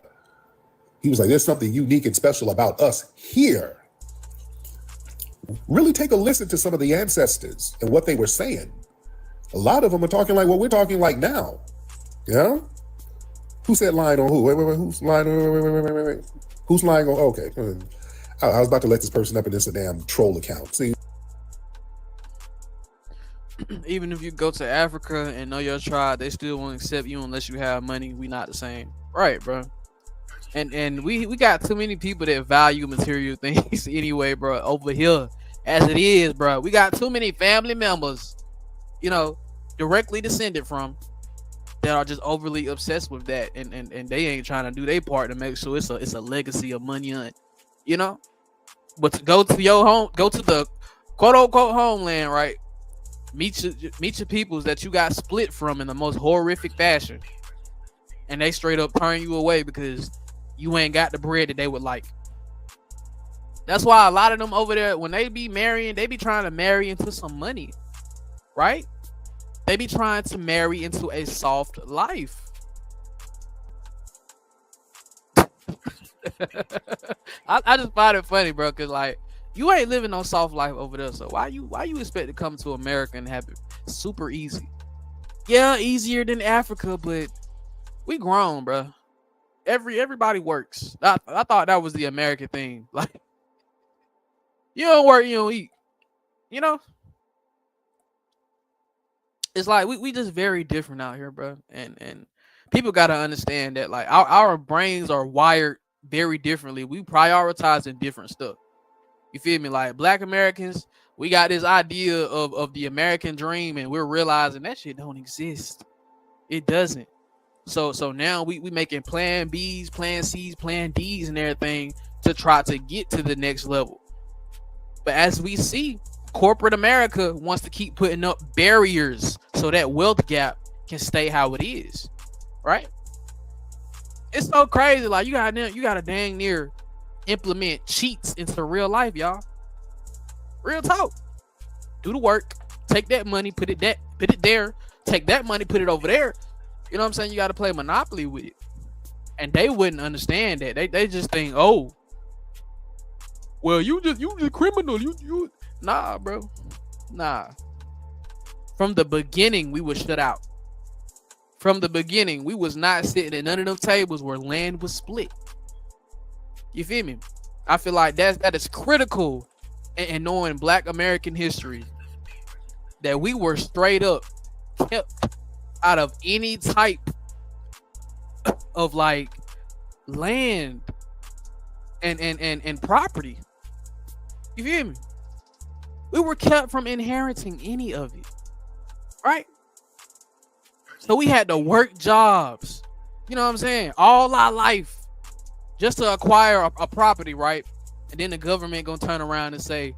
Speaker 4: He was like, there's something unique and special about us here. Really take a listen to some of the ancestors and what they were saying. A lot of them are talking like what we're talking like now. You know? Who said lying on who? Wait, who's lying? Wait. Who's lying on? Okay. I was about to let this person up in this damn troll account. See?
Speaker 2: Even if you go to Africa and know your tribe, they still won't accept you unless you have money. We not the same. Right, bro. And we got too many people that value material things anyway, bro, over here as it is, bro. We got too many family members, directly descended from, that are just overly obsessed with that, and they ain't trying to do their part to make sure it's a legacy of money on, But to go to your home, go to the quote unquote homeland, right? Meet your peoples that you got split from in the most horrific fashion, and they straight up turn you away because you ain't got the bread that they would like. That's why a lot of them over there, when they be marrying, they be trying to marry into some money, right? They be trying to marry into a soft life. I just find it funny, bro, because like, you ain't living no soft life over there, so why you expect to come to America and have it super easy? Yeah, easier than Africa, but we grown, bro. Everybody works. I thought that was the American thing. Like, you don't work, you don't eat. It's like we just very different out here, bro. And people gotta understand that like our brains are wired very differently. We prioritize in different stuff. You feel me? Like Black Americans, we got this idea of the American dream, and we're realizing that shit don't exist. It doesn't. So now we making plan B's, plan C's, plan D's and everything to try to get to the next level. But as we see, corporate America wants to keep putting up barriers so that wealth gap can stay how it is, right? It's so crazy. Like you gotta dang near implement cheats into real life, y'all. Real talk. Do the work. Take that money, put it there. Take that money, put it over there. You know what I'm saying? You got to play Monopoly with it, and they wouldn't understand that. They just think, oh, well, you just criminal. You nah, bro, nah. From the beginning, we was shut out. From the beginning, we was not sitting at none of them tables where land was split. You feel me? I feel like that is critical in knowing Black American history, that we were straight up kept out of any type of like land and property. You feel me? We were kept from inheriting any of it, right? So we had to work jobs, you know what I'm saying, all our life just to acquire a property, right? And then the government gonna turn around and say,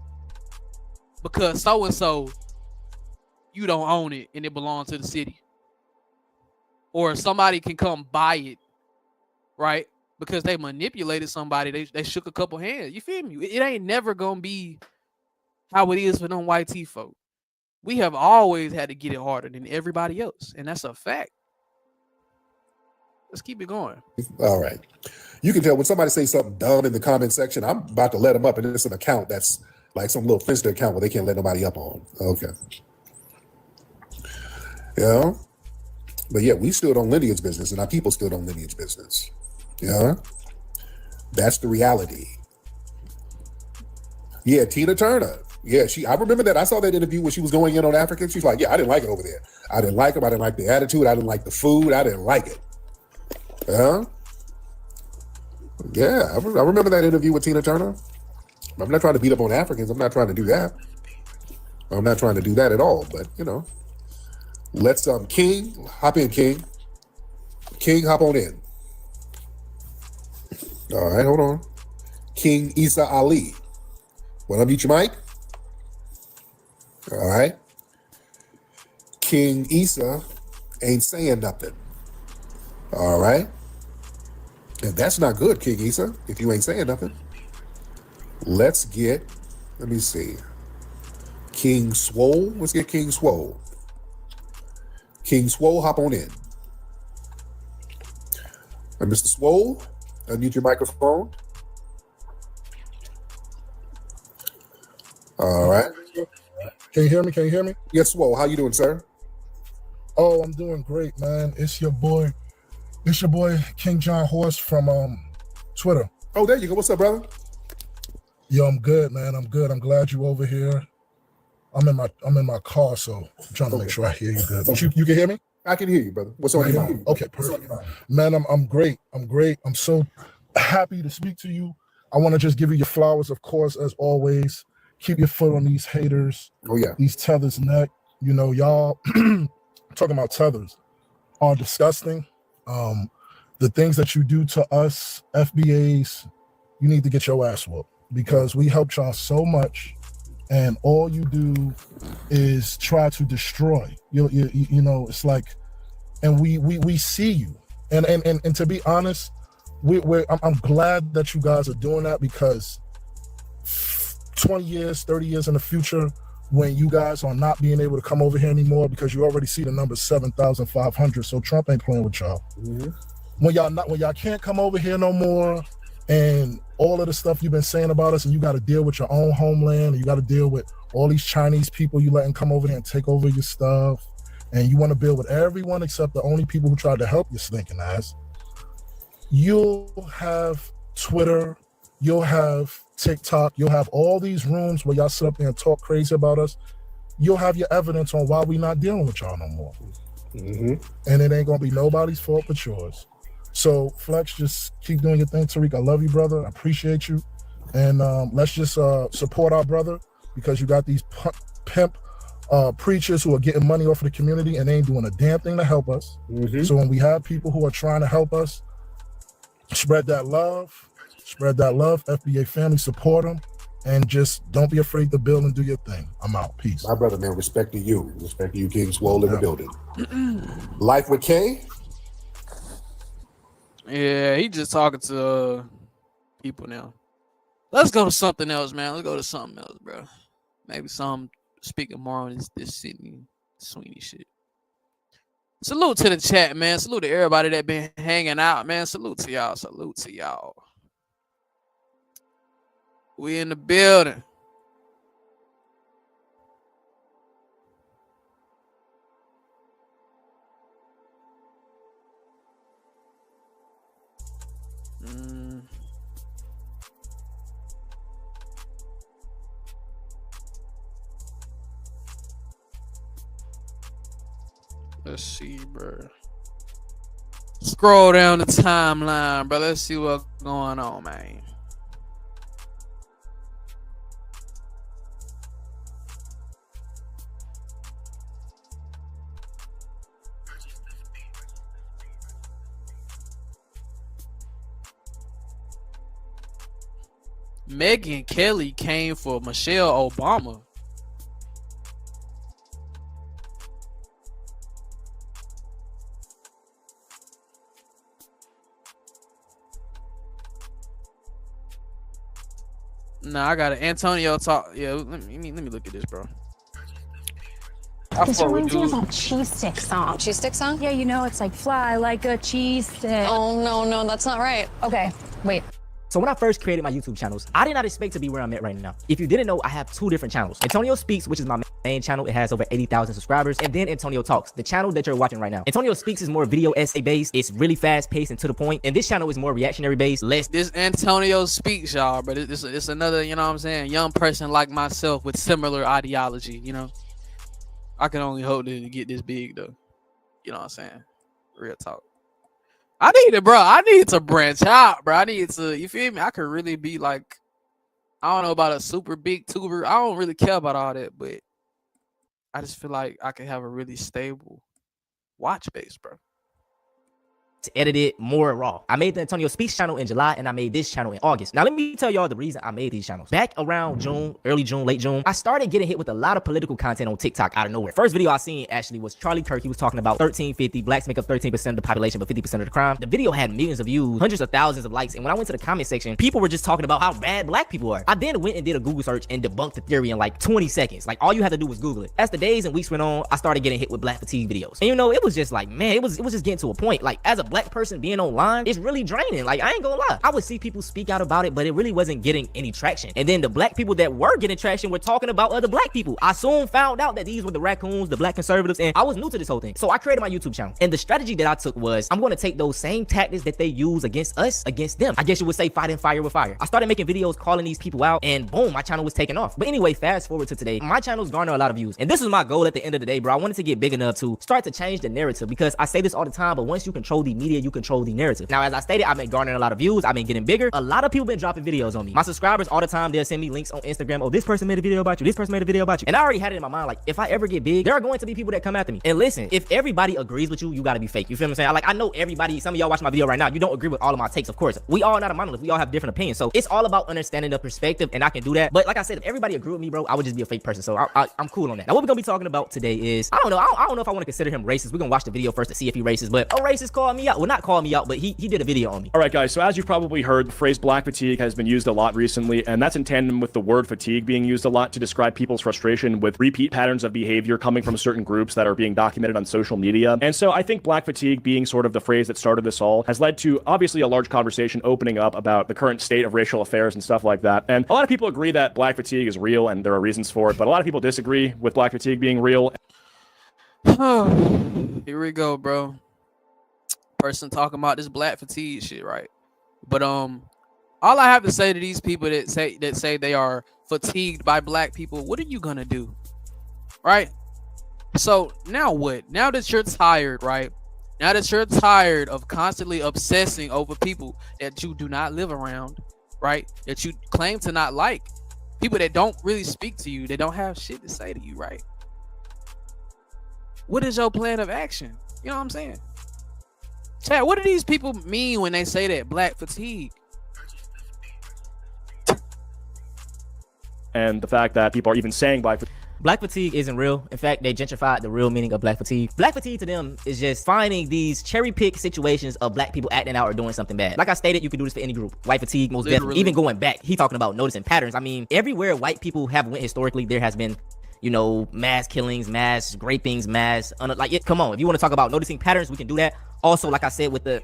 Speaker 2: because so and so, you don't own it and it belongs to the city. Or somebody can come buy it, right? Because they manipulated somebody, they shook a couple hands. You feel me? It ain't never gonna be how it is for them white T folk. We have always had to get it harder than everybody else, and that's a fact. Let's keep it going.
Speaker 4: All right. You can tell when somebody says something dumb in the comment section, I'm about to let them up, and it's an account that's like some little Finster account where they can't let nobody up on. Okay. Yeah. But yeah, we still don't lineage business, and our people still don't lineage business. Yeah, that's the reality. Yeah, Tina Turner. Yeah, I remember that. I saw that interview when she was going in on Africans. She's like, yeah, I didn't like it over there. I didn't like them. I didn't like the attitude. I didn't like the food. I didn't like it. Yeah. Yeah, I remember that interview with Tina Turner. I'm not trying to beat up on Africans. I'm not trying to do that. I'm not trying to do that at all. But, you know, let's, King, hop in, King. King, hop on in. All right, hold on. King Issa Ali. Want to unmute your mic? All right. King Issa ain't saying nothing. All right. And that's not good, King Issa, if you ain't saying nothing. Let me see. King Swole. Let's get King Swole. King Swole, hop on in. And Mr. Swole, unmute your microphone. All right.
Speaker 8: Can you hear me? Can you hear me?
Speaker 4: Yes, Swole. How you doing, sir?
Speaker 8: Oh, I'm doing great, man. It's your boy King John Horse from Twitter.
Speaker 4: Oh, there you go. What's up, brother?
Speaker 8: Yo, I'm good, man. I'm good. I'm glad you over here. I'm in my car, so I'm trying to make sure I hear you good. But you can hear me?
Speaker 4: I can hear you, brother. What's on your mind?
Speaker 8: Okay, perfect. Man, I'm great. I'm great. I'm so happy to speak to you. I want to just give you your flowers, of course, as always. Keep your foot on these haters.
Speaker 4: Oh, yeah.
Speaker 8: These tethers neck. You know, y'all talking about tethers are disgusting. The things that you do to us, FBAs, you need to get your ass whooped because we helped y'all so much, and all you do is try to destroy. You know, it's like, and we see you, and to be honest, I'm glad that you guys are doing that because 20 years, 30 years in the future, when you guys are not being able to come over here anymore because you already see the number 7,500. So Trump ain't playing with y'all. Mm-hmm. When y'all can't come over here no more, and all of the stuff you've been saying about us, and you got to deal with your own homeland, and you got to deal with all these Chinese people you letting come over here and take over your stuff, and you want to build with everyone except the only people who tried to help your stinking ass. You'll have Twitter, you'll have TikTok, you'll have all these rooms where y'all sit up there and talk crazy about us. You'll have your evidence on why we not dealing with y'all no more. Mm-hmm. And it ain't gonna be nobody's fault but yours. So Flex, just keep doing your thing, Tariq. I love you, brother. I appreciate you. And let's just support our brother because you got these pimp preachers who are getting money off of the community and they ain't doing a damn thing to help us. Mm-hmm. So when we have people who are trying to help us, spread that love, FBA family, support them, and just don't be afraid to build and do your thing. I'm out. Peace.
Speaker 4: My brother, man, respect to you. Respect to you, King Swole in the building. Life with K?
Speaker 2: Yeah, he just talking to people now. Let's go to something else, man. Let's go to something else, bro. Maybe some speaking more on this Sydney Sweeney shit. Salute to the chat, man. Salute to everybody that been hanging out, man. Salute to y'all. Salute to y'all. We in the building. Let's see, bro. Scroll down the timeline, bro. Let's see what's going on, man. Megyn Kelly came for Michelle Obama. Nah, I got it. Antonio talk. Yeah, let me look at this, bro.
Speaker 9: This reminds me of that cheese stick song.
Speaker 10: Cheese stick song?
Speaker 9: Yeah, you know, it's like fly like a cheese stick.
Speaker 10: Oh, no, that's not right.
Speaker 9: Okay, wait.
Speaker 10: So when I first created my YouTube channels, I did not expect to be where I'm at right now. If you didn't know, I have 2 different channels. Antonio Speaks, which is my main channel. It has over 80,000 subscribers. And then Antonio Talks, the channel that you're watching right now. Antonio Speaks is more video essay based. It's really fast paced and to the point. And this channel is more reactionary based, less.
Speaker 2: This Antonio Speaks, y'all, but it's another, you know what I'm saying, young person like myself with similar ideology, you know. I can only hope to get this big though. You know what I'm saying? Real talk. I need to branch out, bro. I need to, you feel me? I could really be like, I don't know about a super big tuber. I don't really care about all that, but I just feel like I could have a really stable watch base, bro.
Speaker 10: Edit it more raw. I made the Antonio Speaks channel in July and I made this channel in August. Now let me tell y'all the reason I made these channels. Back around June, early June, late June, I started getting hit with a lot of political content on TikTok out of nowhere. First video I seen actually was Charlie Kirk. He was talking about 1350 blacks make up 13% of the population but 50% of the crime. The video had millions of views, hundreds of thousands of likes, and when I went to the comment section, people were just talking about how bad black people are. I then went and did a Google search and debunked the theory in like 20 seconds. Like all you had to do was Google it. As the days and weeks went on, I started getting hit with black fatigue videos. And you know, it was just like, man, it was just getting to a point. Like as a black person being online, it's really draining. Like I ain't gonna lie, I would see people speak out about it, but it really wasn't getting any traction. And then the black people that were getting traction were talking about other black people. I soon found out that these were the raccoons, the black conservatives, and I was new to this whole thing. So I created my YouTube channel, and the strategy that I took was I'm going to take those same tactics that they use against us, against them. I guess you would say fighting fire with fire. I started making videos calling these people out, and boom, my channel was taking off. But anyway, fast forward to today, my channel's garner a lot of views, and this was my goal at the end of the day, bro. I wanted to get big enough to start to change the narrative, because I say this all the time, but once you control the media, you control the narrative. Now, as I stated, I've been garnering a lot of views. I've been getting bigger. A lot of people been dropping videos on me. My subscribers all the time, they'll send me links on Instagram. Oh, this person made a video about you. This person made a video about you. And I already had it in my mind, like, if I ever get big, there are going to be people that come after me. And listen, if everybody agrees with you, you gotta be fake. You feel what I'm saying? Like, I know everybody, some of y'all watching my video right now, you don't agree with all of my takes, of course. We all not a monolith. We all have different opinions. So it's all about understanding the perspective, and I can do that. But like I said, if everybody agree with me, bro, I would just be a fake person. So I'm cool on that. Now, what we're gonna be talking about today is, I don't know if I want to consider him racist. We're gonna watch the video first to see if he racist, but a racist called me out. Well, not called me out, but he did a video on me.
Speaker 11: All right, guys, so as you've probably heard, the phrase black fatigue has been used a lot recently, and that's in tandem with the word fatigue being used a lot to describe people's frustration with repeat patterns of behavior coming from certain groups that are being documented on social media. And so I think black fatigue being sort of the phrase that started this all has led to obviously a large conversation opening up about the current state of racial affairs and stuff like that. And a lot of people agree that black fatigue is real and there are reasons for it, but a lot of people disagree with black fatigue being real.
Speaker 2: Here we go, bro. Person talking about this black fatigue shit, right? But all I have to say to these people that say they are fatigued by black people, what are you gonna do? Right? So now what? Now that you're tired, right? Now that you're tired of constantly obsessing over people that you do not live around, right? That you claim to not like, people that don't really speak to you, they don't have shit to say to you, right? What is your plan of action? You know what I'm saying? Chad, what do these people mean when they say that black fatigue?
Speaker 11: And the fact that people are even saying
Speaker 10: Black fatigue isn't real. In fact, they gentrified the real meaning of black fatigue. Black fatigue to them is just finding these cherry-pick situations of black people acting out or doing something bad. Like I stated, you can do this for any group. White fatigue, most definitely. Even going back, he talking about noticing patterns. I mean, everywhere white people have went historically, there has been, you know, mass killings, mass rapings, come on. If you want to talk about noticing patterns, we can do that. Also, like I said, with the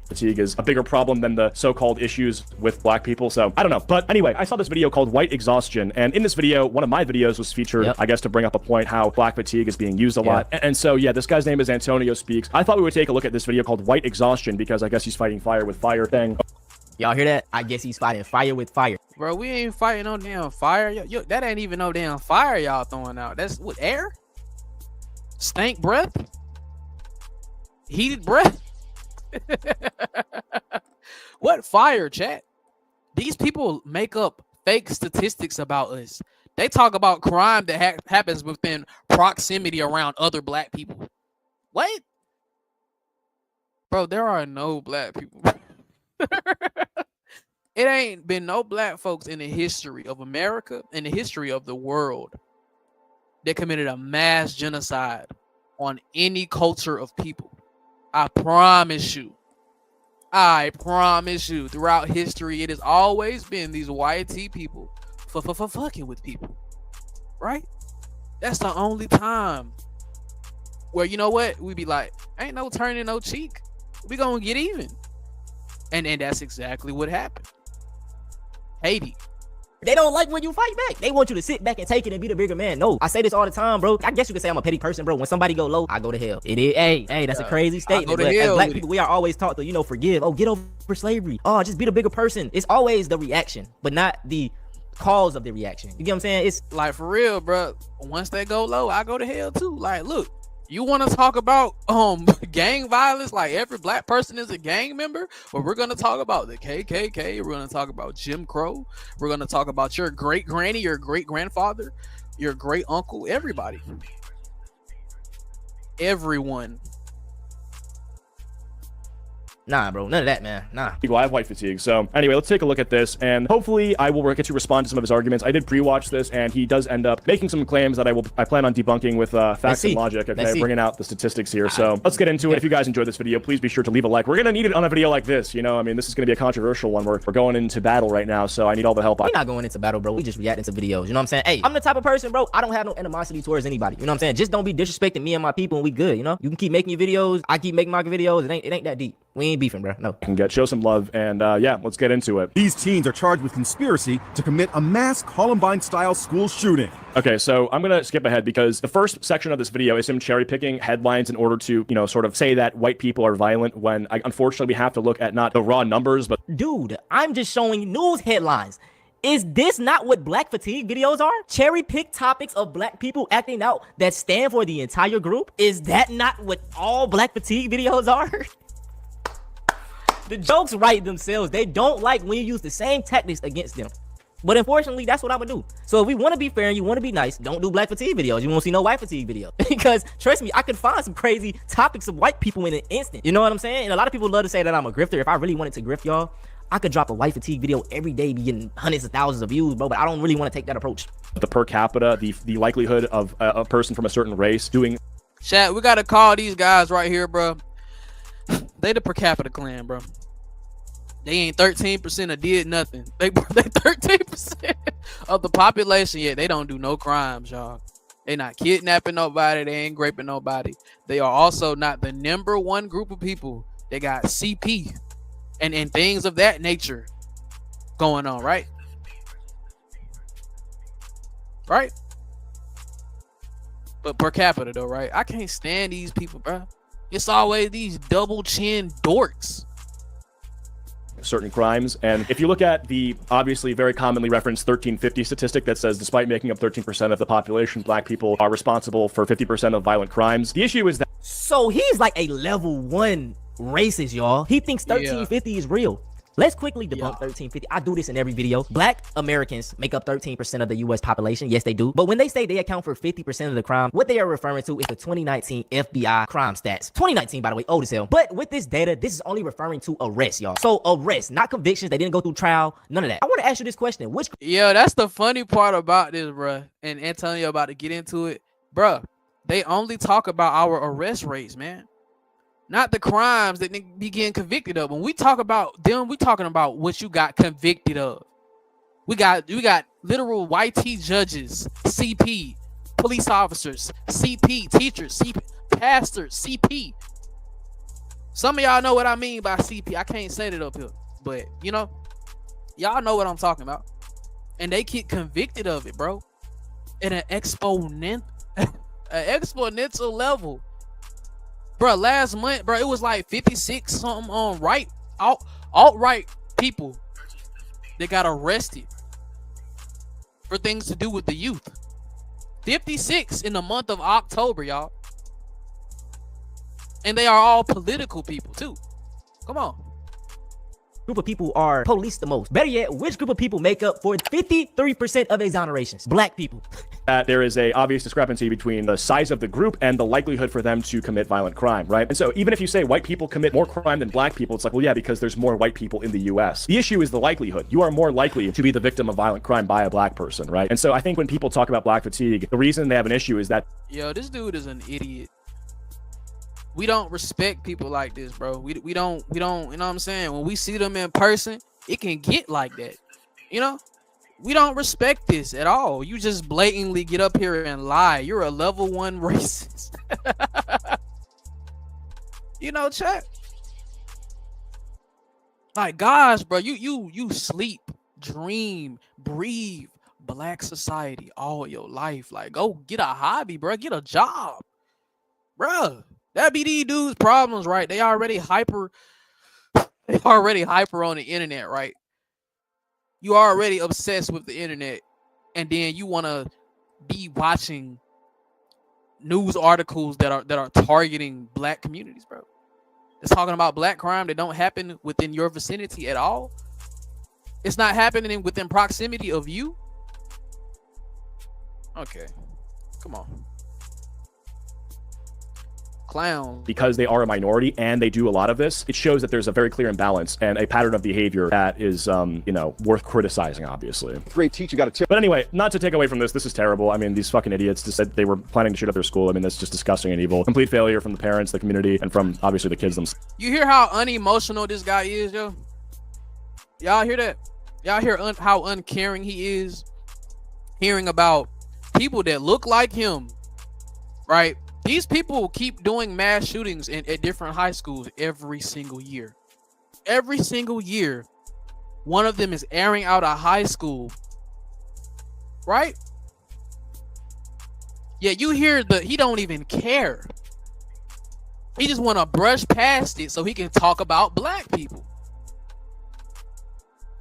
Speaker 11: fatigue is a bigger problem than the so-called issues with black people. So I don't know. But anyway, I saw this video called White Exhaustion. And in this video, one of my videos was featured, I guess, to bring up a point how black fatigue is being used a lot. And so, yeah, this guy's name is Antonio Speaks. I thought we would take a look at this video called White Exhaustion because I guess he's fighting fire with fire thing.
Speaker 10: Y'all hear that? I guess he's fighting fire with fire.
Speaker 2: Bro, we ain't fighting no damn fire. Yo, that ain't even no damn fire y'all throwing out. That's what, air? Stank breath? Heated breath? What fire, chat? These people make up fake statistics about us. They talk about crime that happens within proximity around other black people. What? Bro, there are no black people. It ain't been no black folks in the history of America, in the history of the world, that committed a mass genocide on any culture of people. I promise you. Throughout history, it has always been these white people for fucking with people. Right? That's the only time where, you know what, we be like, ain't no turning no cheek. We gonna get even. And that's exactly what happened. Haiti.
Speaker 10: They don't like when you fight back. They want you to sit back and take it and be the bigger man. No, I say this all the time, bro. I guess you could say I'm a petty person, bro. When somebody go low, I go to hell. It is, hey, that's a crazy statement. But as black people, we are always taught to, you know, forgive. Oh, get over slavery. Oh, just be the bigger person. It's always the reaction, but not the cause of the reaction. You get what I'm saying? It's
Speaker 2: like, for real, bro. Once they go low, I go to hell too. Like, look, you want to talk about gang violence? Like, every black person is a gang member. But we're gonna talk about the KKK. We're gonna talk about Jim Crow. We're gonna talk about your great granny, your great grandfather, your great uncle. Everybody, everyone.
Speaker 10: Nah, bro, none of that, man. Nah.
Speaker 11: I have white fatigue. So anyway, let's take a look at this, and hopefully I will get to respond to some of his arguments. I did pre-watch this, and he does end up making some claims that I plan on debunking with facts and logic. Okay, bringing out the statistics here. So let's get into it. If you guys enjoyed this video, please be sure to leave a like. We're gonna need it on a video like this. You know, I mean, this is gonna be a controversial one. We're going into battle right now, so I need all the help.
Speaker 10: We're not going into battle, bro. We just reacting to videos. You know what I'm saying? Hey, I'm the type of person, bro. I don't have no animosity towards anybody. You know what I'm saying? Just don't be disrespecting me and my people, and we good. You know, you can keep making your videos. I keep making my videos. It ain't that deep. We ain't beefing, bro. No.
Speaker 11: Show some love, and yeah, let's get into it.
Speaker 12: These teens are charged with conspiracy to commit a mass Columbine-style school shooting.
Speaker 11: Okay, so I'm gonna skip ahead because the first section of this video is him cherry-picking headlines in order to, you know, sort of say that white people are violent when unfortunately we have to look at not the raw numbers, but
Speaker 10: dude, I'm just showing news headlines. Is this not what black fatigue videos are? Cherry-pick topics of black people acting out that stand for the entire group? Is that not what all black fatigue videos are? The jokes write themselves. They don't like when you use the same tactics against them. But unfortunately, that's what I'm gonna do. So if we want to be fair and you want to be nice, don't do black fatigue videos. You won't see no white fatigue videos. Because trust me, I could find some crazy topics of white people in an instant. You know what I'm saying? And a lot of people love to say that I'm a grifter. If I really wanted to grift y'all, I could drop a white fatigue video every day, be getting hundreds of thousands of views, bro. But I don't really want to take that approach.
Speaker 11: The per capita, the likelihood of a person from a certain race doing.
Speaker 2: Chat, we gotta call these guys right here, bro. They the per capita clan, bro. They ain't 13% of did nothing. They 13% of the population, yet they don't do no crimes, y'all. They not kidnapping nobody. They ain't raping nobody. They are also not the number one group of people. They got CP and things of that nature going on, right? Right? But per capita though, right? I can't stand these people, bro. It's always these double chin dorks.
Speaker 11: Certain crimes, and if you look at the obviously very commonly referenced 1350 statistic that says despite making up 13% of the population, black people are responsible for 50% of violent crimes. The issue is that
Speaker 10: so he's like a level 1 racist, y'all. He thinks 1350 is real. Let's quickly debunk 1350. I do this in every video. Black Americans make up 13% of the U.S. population. Yes, they do. But when they say they account for 50% of the crime, what they are referring to is the 2019 FBI crime stats. 2019, by the way, old as hell. But with this data, this is only referring to arrests, y'all. So arrests, not convictions. They didn't go through trial. None of that. I want to ask you this question.
Speaker 2: Yo, that's the funny part about this, bro. And Antonio about to get into it. Bro, they only talk about our arrest rates, man. Not the crimes that they be getting convicted of. When we talk about them, we talking about what you got convicted of. We got literal YT judges, CP, police officers, CP, teachers, CP, pastors, CP. Some of y'all know what I mean by CP. I can't say that up here, but you know, y'all know what I'm talking about. And they get convicted of it, bro, at an exponential level. Bro, last month, bro, it was like 56 something on alt-right people that got arrested for things to do with the youth. 56 in the month of October, y'all. And they are all political people too. Come on.
Speaker 10: Group of people are policed the most? Better yet, which group of people make up for 53% of exonerations? Black people.
Speaker 11: There is a obvious discrepancy between the size of the group and the likelihood for them to commit violent crime, right? And so even if you say white people commit more crime than black people, it's like, well, yeah, because there's more white people in the US. The issue is the likelihood. You are more likely to be the victim of violent crime by a black person, right? And so I think when people talk about black fatigue, the reason they have an issue is that,
Speaker 2: yo, this dude is an idiot. We don't respect people like this, bro. We don't, you know what I'm saying? When we see them in person, it can get like that. You know? We don't respect this at all. You just blatantly get up here and lie. You're a level 1 racist. You know, chat. Like, gosh, bro, you sleep, dream, breathe black society all your life. Like, go get a hobby, bro. Get a job, bro. That be these dudes' problems, right? They already hyper. They already hyper on the internet, right? You already obsessed with the internet, and then you want to be watching news articles that are targeting black communities, bro. It's talking about black crime that don't happen within your vicinity at all. It's not happening within proximity of you. Okay, come on. Clowns.
Speaker 11: Because they are a minority and they do a lot of this, it shows that there's a very clear imbalance and a pattern of behavior that is, worth criticizing, obviously.
Speaker 12: Great teacher got a tip.
Speaker 11: But anyway, not to take away from this is terrible. I mean, these fucking idiots just said they were planning to shoot up their school. I mean, that's just disgusting and evil. Complete failure from the parents, the community, and from, obviously, the kids themselves.
Speaker 2: You hear how unemotional this guy is, yo? Y'all hear that? Y'all hear how uncaring he is? Hearing about people that look like him, right? These people keep doing mass shootings at different high schools every single year. Every single year, one of them is airing out a high school, right? Yeah, you hear he don't even care. He just want to brush past it so he can talk about black people.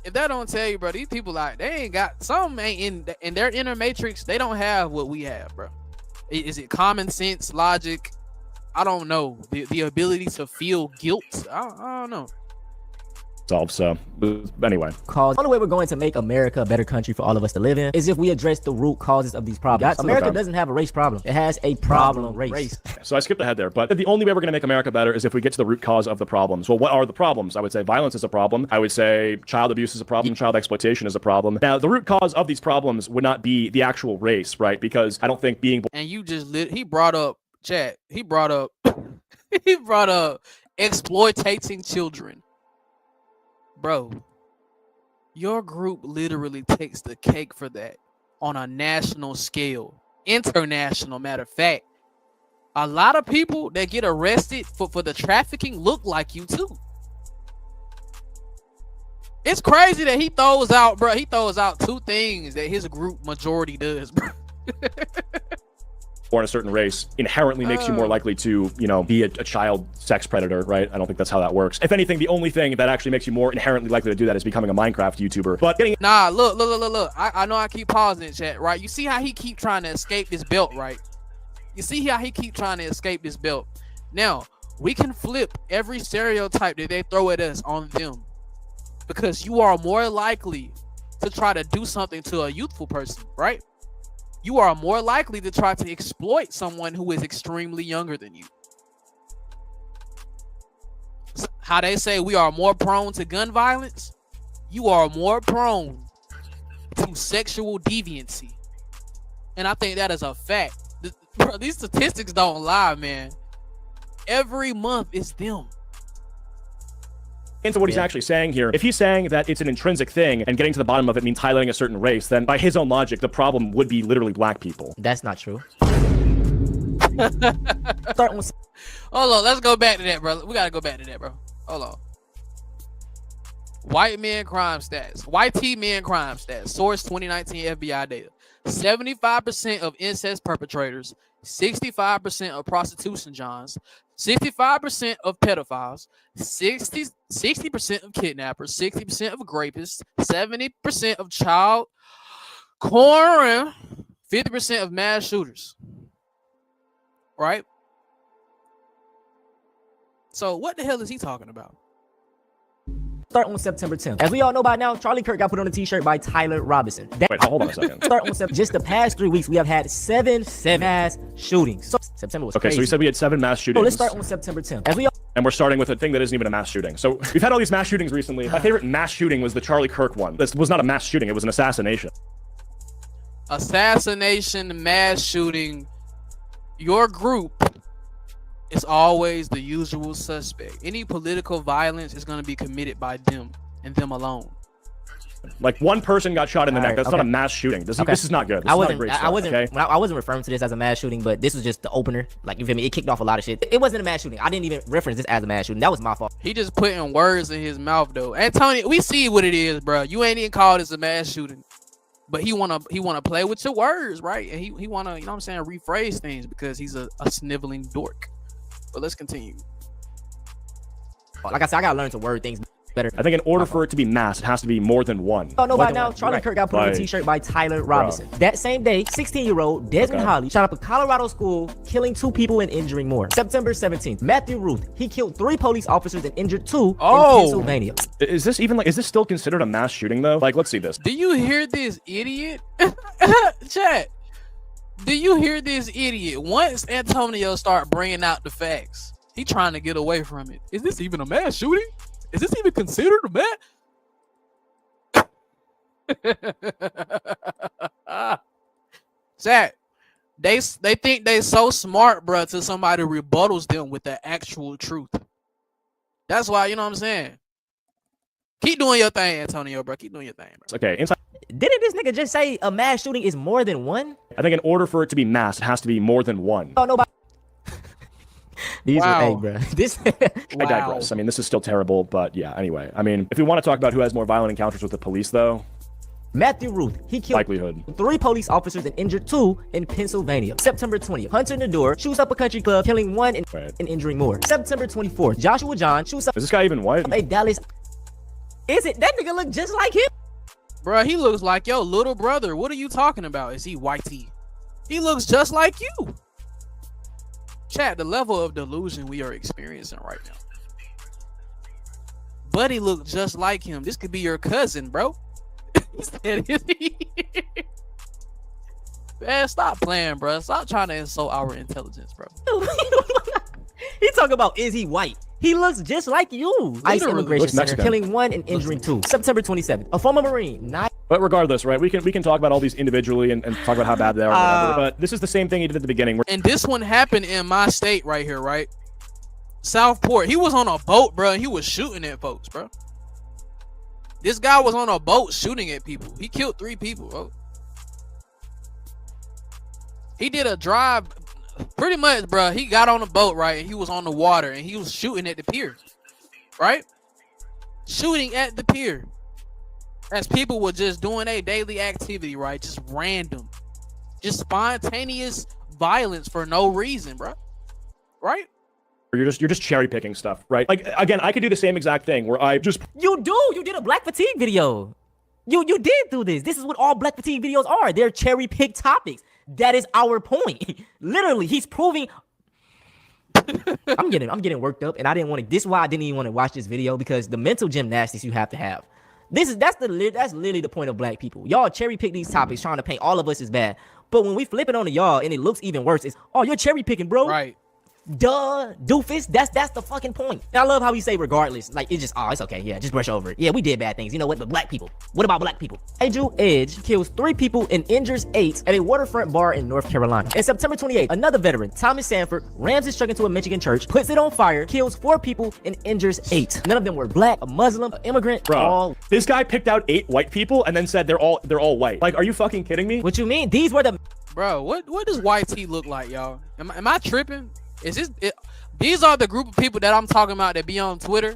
Speaker 2: If that don't tell you, bro, these people, like, they ain't got, some ain't in their inner matrix, they don't have what we have, bro. Is it common sense, logic? I don't know. The ability to feel guilt? I don't know.
Speaker 11: So, anyway.
Speaker 10: The only way we're going to make America a better country for all of us to live in is if we address the root causes of these problems. America doesn't have a race problem. It has a problem race.
Speaker 11: So I skipped ahead there, but the only way we're going to make America better is if we get to the root cause of the problems. Well, what are the problems? I would say violence is a problem. I would say child abuse is a problem. Child exploitation is a problem. Now, the root cause of these problems would not be the actual race, right? Because I don't think being...
Speaker 2: And you just he brought up, chat, he brought up exploitating children. Bro, your group literally takes the cake for that on a national scale, international, matter of fact. A lot of people that get arrested for the trafficking look like you too. It's crazy that he throws out two things that his group majority does, bro.
Speaker 11: Born a certain race inherently makes you more likely to, be a child sex predator, right? I don't think that's how that works. If anything, the only thing that actually makes you more inherently likely to do that is becoming a Minecraft YouTuber. But look.
Speaker 2: I know I keep pausing in chat, right? You see how he keep trying to escape this belt, right? You see how he keep trying to escape this belt. Now, we can flip every stereotype that they throw at us on them, because you are more likely to try to do something to a youthful person, right? You are more likely to try to exploit someone who is extremely younger than you. How they say we are more prone to gun violence, you are more prone to sexual deviancy. And I think that is a fact. Bro, these statistics don't lie, man. Every month it's them.
Speaker 11: Into what he's actually saying here. If he's saying that it's an intrinsic thing and getting to the bottom of it means highlighting a certain race, then by his own logic, the problem would be literally black people.
Speaker 10: That's not true.
Speaker 2: Hold on, let's go back to that, bro. We gotta go back to that, bro. Hold on. White men crime stats. YT men crime stats. Source 2019 FBI data. 75% of incest perpetrators, 65% of prostitution johns, 65% of pedophiles, 60% of kidnappers, 60% of rapists, 70% of child porn, 50% of mass shooters. Right? So what the hell is he talking about?
Speaker 10: Start on September 10th. As we all know by now, Charlie Kirk got put on a t-shirt by Tyler Robinson.
Speaker 11: Wait, hold on a second.
Speaker 10: Start on just the past 3 weeks, we have had seven mass shootings. So September was
Speaker 11: okay,
Speaker 10: crazy.
Speaker 11: so he said we had 7 mass shootings.
Speaker 10: So let's start on September 10th. As we all
Speaker 11: and we're starting with a thing that isn't even a mass shooting. So we've had all these mass shootings recently. My favorite mass shooting was the Charlie Kirk one. This was not a mass shooting, it was an assassination.
Speaker 2: Assassination, mass shooting. Your group is always the usual suspect. Any political violence is going to be committed by them and them alone.
Speaker 11: Like one person got shot in the neck. That's not a mass shooting. This is not good. This is not a great start, okay?
Speaker 10: I wasn't referring to this as a mass shooting, but this was just the opener. Like, you feel me? It kicked off a lot of shit. It wasn't a mass shooting. I didn't even reference this as a mass shooting. That was my fault.
Speaker 2: He just putting words in his mouth though. Antonio, we see what it is, bro. You ain't even call this a mass shooting, but he wanna play with your words, right? And he wanna, you know what I'm saying, rephrase things because he's a sniveling dork. But let's continue.
Speaker 10: Like I said, I gotta learn to word things better.
Speaker 11: I think in order for it to be mass, it has to be more than one.
Speaker 10: Oh, no, by now, Charlie Kirk got put on a t-shirt by Tyler Robinson. That same day, 16-year-old Desmond Holly shot up a Colorado school, killing 2 people and injuring more. September 17th, Matthew Ruth, he killed 3 police officers and injured 2 in Pennsylvania.
Speaker 11: Is this still considered a mass shooting though? Like, let's see this.
Speaker 2: Do you hear this idiot? Chat. Do you hear this idiot? Once Antonio start bringing out the facts, he trying to get away from it. Is this even a mass shooting? Is this even considered a mass? Chat. They think they so smart, bro, till somebody rebuttals them with the actual truth. That's why, you know what I'm saying? Keep doing your thing, Antonio, bro. Keep doing your thing, bro.
Speaker 11: Okay, inside.
Speaker 10: Didn't this nigga just say a mass shooting is more than one?
Speaker 11: I think in order for it to be mass, it has to be more than one.
Speaker 10: Oh, nobody. These are, hey, bro. This.
Speaker 11: I digress. I mean, this is still terrible, but yeah. Anyway, I mean, if we want to talk about who has more violent encounters with the police, though,
Speaker 10: Matthew Ruth, he killed
Speaker 11: likelihood
Speaker 10: 3 police officers and injured 2 in Pennsylvania. September 20th, Hunter Nador shoots up a country club, killing 1 and injuring more. September 24th, Joshua John shoots up.
Speaker 11: Is this guy even white?
Speaker 10: A Dallas. Is it? That nigga look just like him.
Speaker 2: Bro, he looks like your little brother. What are you talking about? Is he white? He looks just like you. Chat, the level of delusion we are experiencing right now. Buddy looked just like him. This could be your cousin, bro. He said, is he? Man, stop playing, bro. Stop trying to insult our intelligence, bro.
Speaker 10: He talking about, is he white? He looks just like you. ICE Immigration Center, killing 1 and injuring 2. September 27th, a former Marine.
Speaker 11: But regardless, right? We can talk about all these individually and talk about how bad they are. Whatever, but this is the same thing he did at the beginning.
Speaker 2: And this one happened in my state right here, right? Southport. He was on a boat, bro, and he was shooting at folks, bro. This guy was on a boat shooting at people. He killed 3 people, bro. He did a drive. Pretty much, bro, he got on a boat, right, and he was on the water, and he was shooting at the pier, right? Shooting at the pier. As people were just doing a daily activity, right? Just random. Just spontaneous violence for no reason, bro. Right?
Speaker 11: You're just cherry picking stuff, right? Like, again, I could do the same exact thing where I just...
Speaker 10: You did a Black Fatigue video. You did do this. This is what all Black Fatigue videos are. They're cherry picked topics. That is our point. Literally, he's proving. I'm getting worked up, and I didn't want to. This is why I didn't even want to watch this video, because the mental gymnastics you have to have. That's literally the point of Black people. Y'all cherry pick these topics, trying to paint all of us as bad. But when we flip it on to y'all, and it looks even worse, it's, oh, you're cherry picking, bro.
Speaker 2: Right.
Speaker 10: Duh, doofus. That's the fucking point. And I love how he say regardless. Like, it's just, oh, it's okay. Yeah, just brush over it. Yeah, we did bad things. You know what? But Black people. What about Black people? Angel Edge kills 3 people and injures 8 at a waterfront bar in North Carolina. And September 28th, another veteran, Thomas Sanford, rams his truck into a Michigan church, puts it on fire, kills 4 people and injures 8. None of them were Black, a Muslim, an immigrant.
Speaker 11: Bro, this guy picked out 8 white people and then said they're all white. Like, are you fucking kidding me?
Speaker 10: What you mean? These were the...
Speaker 2: Bro, what does white tea look like, y'all? Am I tripping? Is this... These are the group of people that I'm talking about that be on Twitter,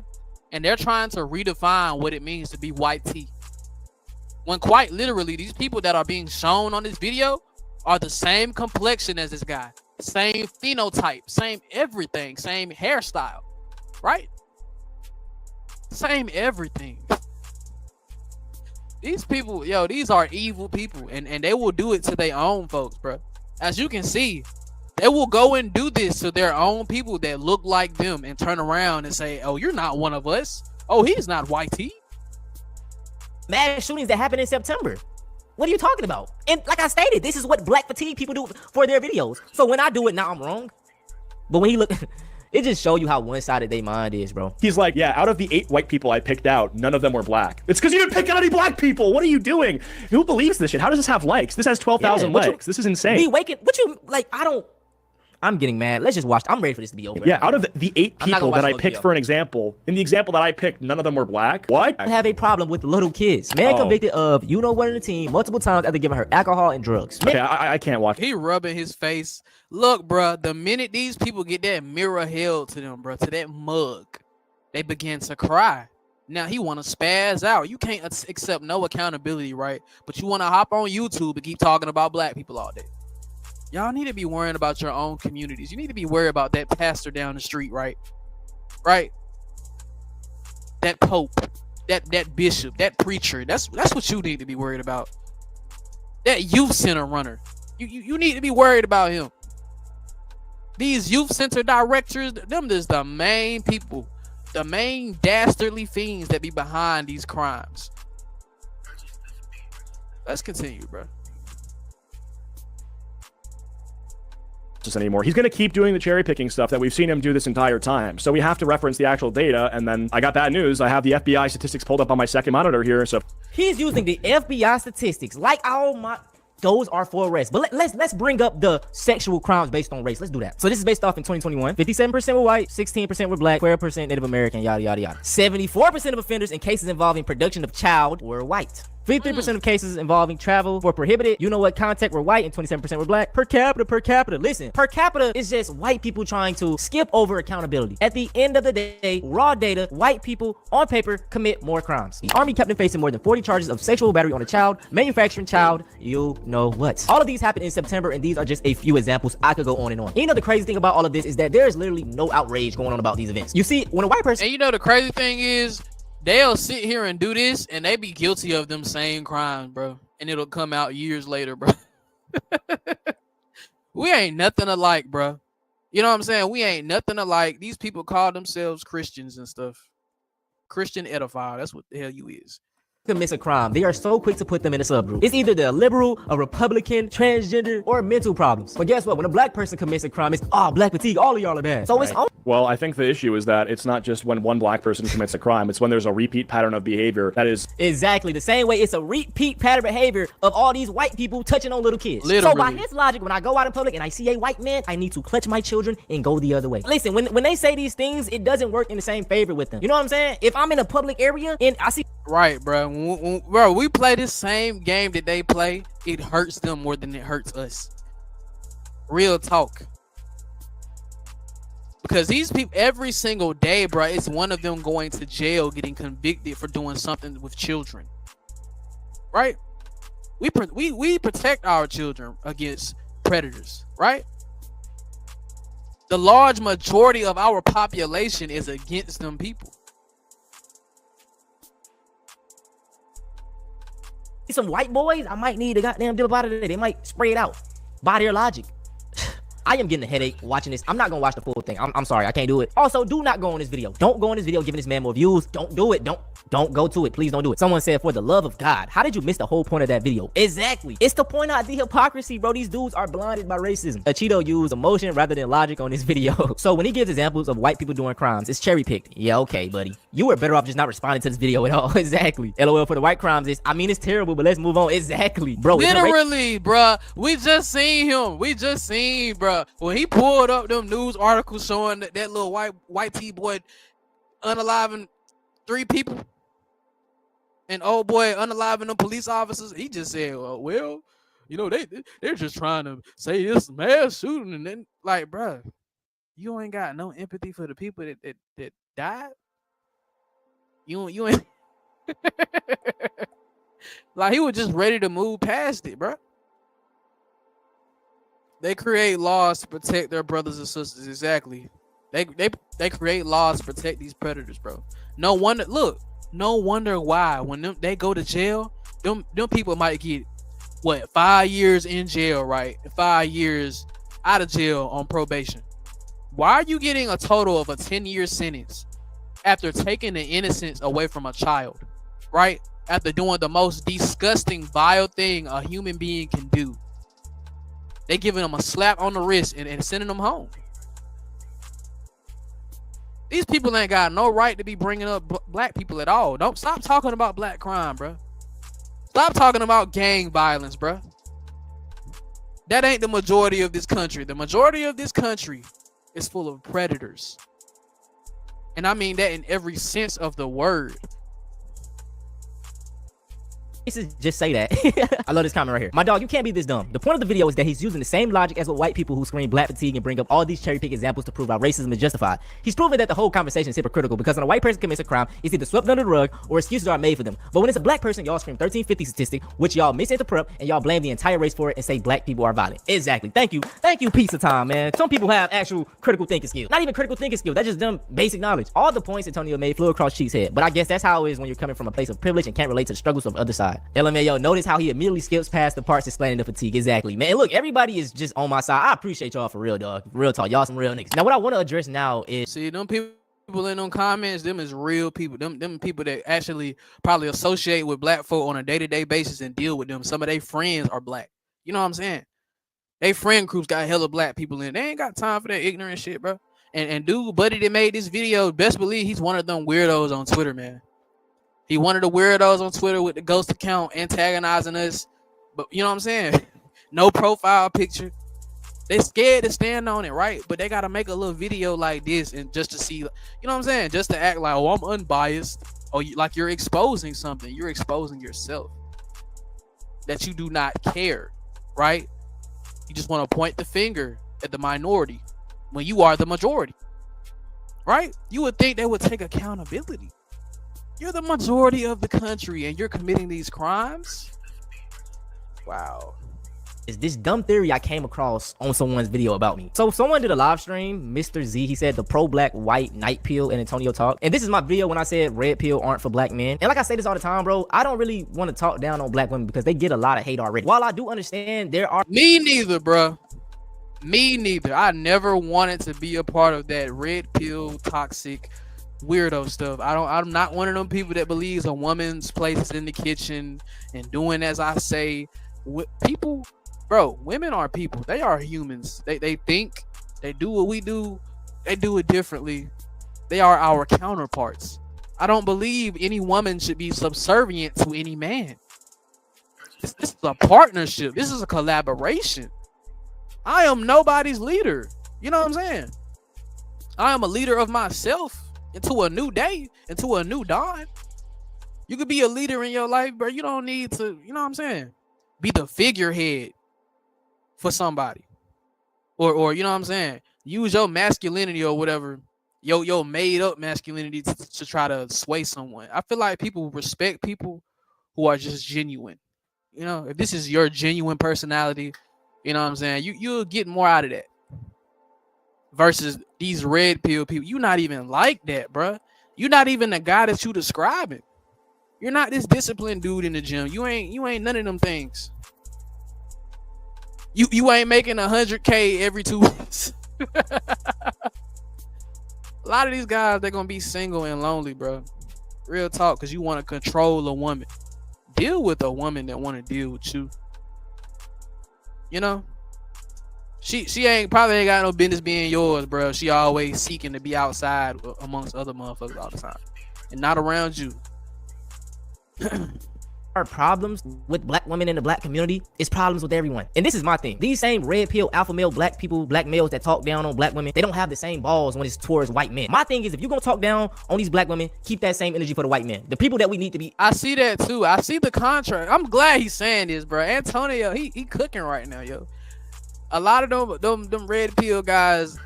Speaker 2: and they're trying to redefine what it means to be white tea. When quite literally, these people that are being shown on this video are the same complexion as this guy, same phenotype, same everything, same hairstyle, right? Same everything. These people, yo, these are evil people, and they will do it to their own folks, bro. As you can see, they will go and do this to their own people that look like them and turn around and say, oh, you're not one of us. Oh, he's not white tea.
Speaker 10: Mass shootings that happened in September. What are you talking about? And like I stated, this is what Black Fatigue people do for their videos. So when I do it, now I'm wrong. But when he look, it just show you how one-sided their mind is, bro.
Speaker 11: He's like, yeah, out of the 8 white people I picked out, none of them were Black. It's because you didn't pick out any Black people. What are you doing? Who believes this shit? How does this have likes? This has 12,000 likes. This is insane.
Speaker 10: Be waking. What you like? I'm getting mad. Let's just watch. I'm ready for this to be over.
Speaker 11: Yeah, out of the 8
Speaker 10: I'm not
Speaker 11: people
Speaker 10: gonna watch
Speaker 11: that I
Speaker 10: the
Speaker 11: picked
Speaker 10: video.
Speaker 11: for an example, in the example that I picked, none of them were black. What?
Speaker 10: I have a problem with little kids. Man
Speaker 11: Oh.
Speaker 10: convicted of you know what in the team multiple times after giving her alcohol and drugs.
Speaker 11: Okay, I can't watch.
Speaker 2: He rubbing his face. Look, bruh, the minute these people get that mirror held to them, bruh, to that mug, they begin to cry. Now he want to spaz out. You can't accept no accountability, right? But you want to hop on YouTube and keep talking about black people all day. Y'all need to be worrying about your own communities. You need to be worried about that pastor down the street, right? Right? That pope, that bishop, that preacher. That's what you need to be worried about. That youth center runner. You need to be worried about him. These youth center directors, them is the main people, the main dastardly fiends that be behind these crimes. Let's continue, bro.
Speaker 11: Anymore. He's going to keep doing the cherry picking stuff that we've seen him do this entire time. So we have to reference the actual data. And then I got bad news. I have the FBI statistics pulled up on my second monitor here. So
Speaker 10: He's using the FBI statistics like those are for arrest. But let's bring up the sexual crimes based on race. Let's do that. So this is based off in 2021. 57% were white, 16% were black, 12% Native American, yada yada yada. 74% of offenders in cases involving production of child were white. 53% of cases involving travel for prohibited, you know what, contact were white and 27% were black. Per capita. Listen, per capita is just white people trying to skip over accountability. At the end of the day, raw data, white people on paper commit more crimes. The Army kept them facing more than 40 charges of sexual battery on a child, manufacturing child, you know what. All of these happened in September, and these are just a few examples. I could go on and on. You know, the crazy thing about all of this is that there is literally no outrage going on about these events. You see, when a white person...
Speaker 2: And you know the crazy thing is, they'll sit here and do this, and they be guilty of them same crimes, bro. And it'll come out years later, bro. We ain't nothing alike, bro. You know what I'm saying? We ain't nothing alike. These people call themselves Christians and stuff. Christian edify. That's what the hell you is.
Speaker 10: Commits a crime, they are so quick to put them in a subgroup. It's either the liberal, a Republican, transgender, or mental problems. But guess what? When a black person commits a crime, it's black fatigue. All of y'all are bad. So it's
Speaker 11: well, I think the issue is that it's not just when one black person commits a crime. It's when there's a repeat pattern of behavior that is
Speaker 10: exactly the same way. It's a repeat pattern behavior of all these white people touching on little kids.
Speaker 2: Literally.
Speaker 10: So by his logic, when I go out in public and I see a white man, I need to clutch my children and go the other way. Listen, when they say these things, it doesn't work in the same favor with them. You know what I'm saying? If I'm in a public area and I see...
Speaker 2: Right, bro. Bro, we play this same game that they play. It hurts them more than it hurts us. Real talk. Because these people, every single day, bro, it's one of them going to jail, getting convicted for doing something with children. Right? We protect our children against predators, right? The large majority of our population is against them people.
Speaker 10: Some white boys, I might need a goddamn deal about it. They might spray it out by their logic. I am getting a headache watching this. I'm not gonna watch the full thing. I'm sorry, I can't do it. Also, do not go on this video. Don't go on this video giving this man more views. Don't do it. Don't go to it. Please don't do it. Someone said, for the love of God, how did you miss the whole point of that video? Exactly. It's to point out the hypocrisy, bro. These dudes are blinded by racism. Cheeto used emotion rather than logic on this video. So when he gives examples of white people doing crimes, it's cherry picked. Yeah, okay, buddy. You were better off just not responding to this video at all. Exactly. LOL for the white crimes is, I mean, it's terrible, but let's move on. Exactly. Bro,
Speaker 2: literally, bruh. We just seen him. Bruh. When he pulled up them news articles showing that little white T-boy unaliving 3 people. And old boy unaliving them police officers, he just said, well, you know, they're just trying to say this mass shooting, and then like, bruh, you ain't got no empathy for the people that died. You ain't like, he was just ready to move past it, bruh. They create laws to protect their brothers and sisters. Exactly. They create laws to protect these predators, bro. No wonder why when they go to jail, them people might get 5 years in jail, right? 5 years out of jail on probation. Why are you getting a total of a 10-year sentence after taking the innocence away from a child, right? After doing the most disgusting, vile thing a human being can do. They giving them a slap on the wrist and sending them home. These people ain't got no right to be bringing up black people at all. Don't stop talking about black crime, bro. Stop talking about gang violence, bro. That ain't the majority of this country. The majority of this country is full of predators. And I mean that in every sense of the word.
Speaker 10: Just say that. I love this comment right here. My dog, you can't be this dumb. The point of the video is that he's using the same logic as what white people who scream black fatigue and bring up all these cherry pick examples to prove how racism is justified. He's proven that the whole conversation is hypocritical because when a white person commits a crime, it's either swept under the rug or excuses are made for them. But when it's a black person, y'all scream 1350 statistic, which y'all misinterpret and y'all blame the entire race for it and say black people are violent. Exactly. Thank you. Thank you, pizza time, man. Some people have actual critical thinking skills. Not even critical thinking skills. That's just dumb basic knowledge. All the points Antonio made flew across Cheek's head. But I guess that's how it is when you're coming from a place of privilege and can't relate to the struggles of the other side. LMAO, notice how he immediately skips past the parts explaining the fatigue. Exactly, man. Look, everybody is just on my side. I appreciate y'all for real, dog. Real talk. Y'all some real niggas. Now, what I want to address now is...
Speaker 2: See, them people in them comments, them is real people. Them people that actually probably associate with black folk on a day-to-day basis and deal with them. Some of their friends are black. You know what I'm saying? They friend groups got hella black people in. They ain't got time for that ignorant shit, bro. And dude, buddy that made this video, best believe he's one of them weirdos on Twitter, man. He one of the weirdos on Twitter with the ghost account antagonizing us. But you know what I'm saying? No profile picture. They scared to stand on it, right? But they got to make a little video like this and just to see, you know what I'm saying? Just to act like, oh, I'm unbiased. Oh, like you're exposing something. You're exposing yourself. That you do not care, right? You just want to point the finger at the minority when you are the majority, right? You would think they would take accountability. You're the majority of the country and you're committing these crimes. Wow.
Speaker 10: Is this dumb theory I came across on someone's video about me. So someone did a live stream, Mr. Z, he said the pro-black white night pill and Antonio talk. And this is my video when I said red pill aren't for black men. And like I say this all the time, bro, I don't really want to talk down on black women because they get a lot of hate already. While I do understand there are...
Speaker 2: Me neither, bro. Me neither. I never wanted to be a part of that red pill toxic weirdo stuff. I'm not one of them people that believes a woman's place is in the kitchen and doing as I say. People, bro, women are people. They are humans. They think, they do what we do, they do it differently. They are our counterparts. I don't believe any woman should be subservient to any man. This is a partnership. This is a collaboration. I am nobody's leader. You know what I'm saying? I am a leader of myself into a new day, into a new dawn. You could be a leader in your life, bro. You don't need to, you know what I'm saying, be the figurehead for somebody. Or you know what I'm saying, use your masculinity or whatever, your made up masculinity to try to sway someone. I feel like people respect people who are just genuine. You know, if this is your genuine personality, you know what I'm saying, you'll get more out of that. Versus these red pill people. You're not even like that, bro. You're not even the guy that you describing. You're not this disciplined dude in the gym. You ain't none of them things. You ain't making 100K every 2 weeks. A lot of these guys, they're gonna be single and lonely, bro. Real talk, because you want to control a woman. Deal with a woman that want to deal with you. You know? She probably ain't got no business being yours, bro. She always seeking to be outside amongst other motherfuckers all the time and not around you.
Speaker 10: Our problems with black women in the black community is problems with everyone. And this is my thing. These same red pill alpha male black people, black males that talk down on black women, they don't have the same balls when it's towards white men. My thing is, if you're gonna talk down on these black women, keep that same energy for the white men, the people that we need to be.
Speaker 2: I see that too. I see the contract. I'm glad he's saying this, bro. Antonio, he cooking right now, yo. A lot of them red pill guys,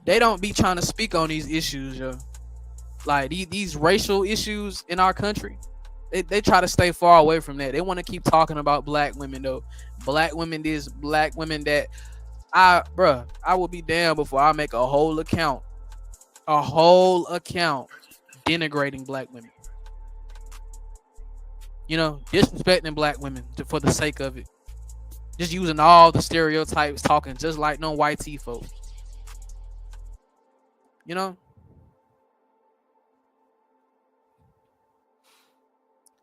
Speaker 2: they don't be trying to speak on these issues, yo. Like these racial issues in our country. They try to stay far away from that. They want to keep talking about black women though. Black women this, black women that. I will be damned before I make a whole account denigrating black women. You know, disrespecting black women for the sake of it. Just using all the stereotypes, talking just like no white T folks. You know?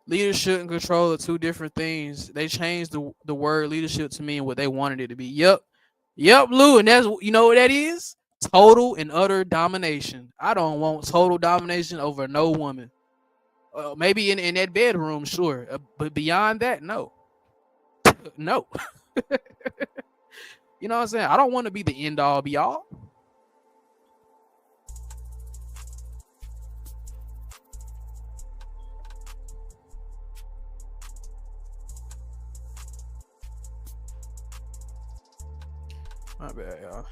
Speaker 2: Leadership and control are two different things. They changed the word leadership to mean what they wanted it to be. Yep, Lou, and that's, you know what that is? Total and utter domination. I don't want total domination over no woman. Maybe in that bedroom, sure. But beyond that, no. No. You know what I'm saying? I don't want to be the end all be all. My bad, y'all.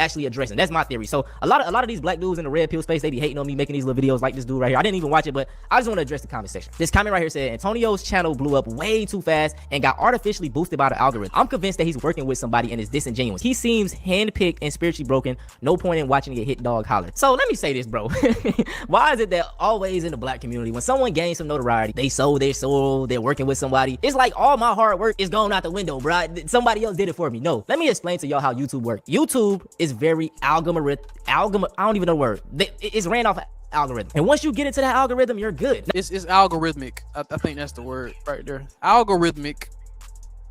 Speaker 10: Actually addressing. That's my theory. So a lot of these black dudes in the red pill space, they be hating on me making these little videos like this dude right here. I didn't even watch it, but I just want to address the comment section. This comment right here said Antonio's channel blew up way too fast and got artificially boosted by the algorithm. I'm convinced that he's working with somebody and is disingenuous. He seems handpicked and spiritually broken. No point in watching a hit dog holler. So let me say this, bro. Why is it that always in the black community, when someone gains some notoriety, they sold their soul, they're working with somebody, it's like all my hard work is going out the window, bro. Somebody else did it for me. No, let me explain to y'all how YouTube works. YouTube is very I don't even know the word. It's ran off algorithm, and once you get into that algorithm, you're good.
Speaker 2: It's algorithmic. I think that's the word right there. Algorithmic.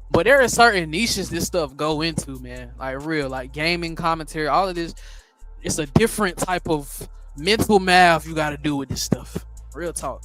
Speaker 2: But there are certain niches this stuff go into, man. Like real, like gaming, commentary, all of this. It's a different type of mental math you got to do with this stuff. Real talk.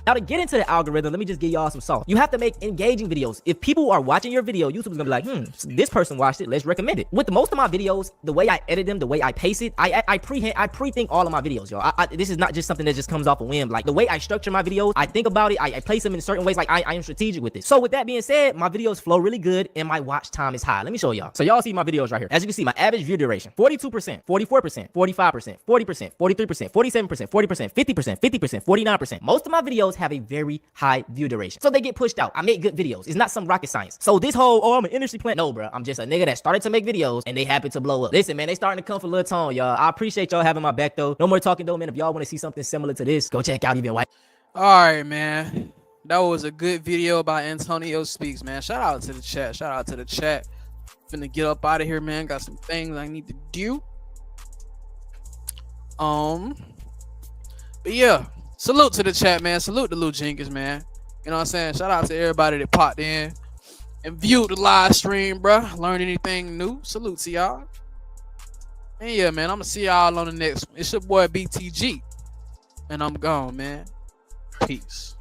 Speaker 10: Now to get into the algorithm, let me just give y'all some sauce. You have to make engaging videos. If people are watching your video, YouTube is gonna be like, this person watched it, let's recommend it. With most of my videos, the way I edit them, the way I pace it, I pre-think all of my videos, y'all. This is not just something that just comes off a whim. Like the way I structure my videos, I think about it, I place them in certain ways, like I am strategic with it. So with that being said, my videos flow really good and my watch time is high. Let me show y'all. So y'all see my videos right here. As you can see, my average view duration, 42%, 44%, 45%, 40%, 43%, 47%, 40%, 50%, 50%, 49%. Most of my videos have a very high view duration. So they get pushed out. I make good videos. It's not some rocket science. So this whole, I'm an industry plant. No, bro. I'm just a nigga that started to make videos and they happen to blow up. Listen, man, they starting to come for Lil Tone, y'all. I appreciate y'all having my back, though. No more talking, though, man. If y'all want to see something similar to this, go check out Even White.
Speaker 2: All right, man. That was a good video about Antonio Speaks, man. Shout out to the chat. Shout out to the chat. Finna get up out of here, man. Got some things I need to do. But yeah. Salute to the chat, man. Salute to Lil Jenkins, man. You know what I'm saying? Shout out to everybody that popped in and viewed the live stream, bro. Learned anything new? Salute to y'all. And yeah, man, I'm gonna see y'all on the next one. It's your boy BTG. And I'm gone, man. Peace.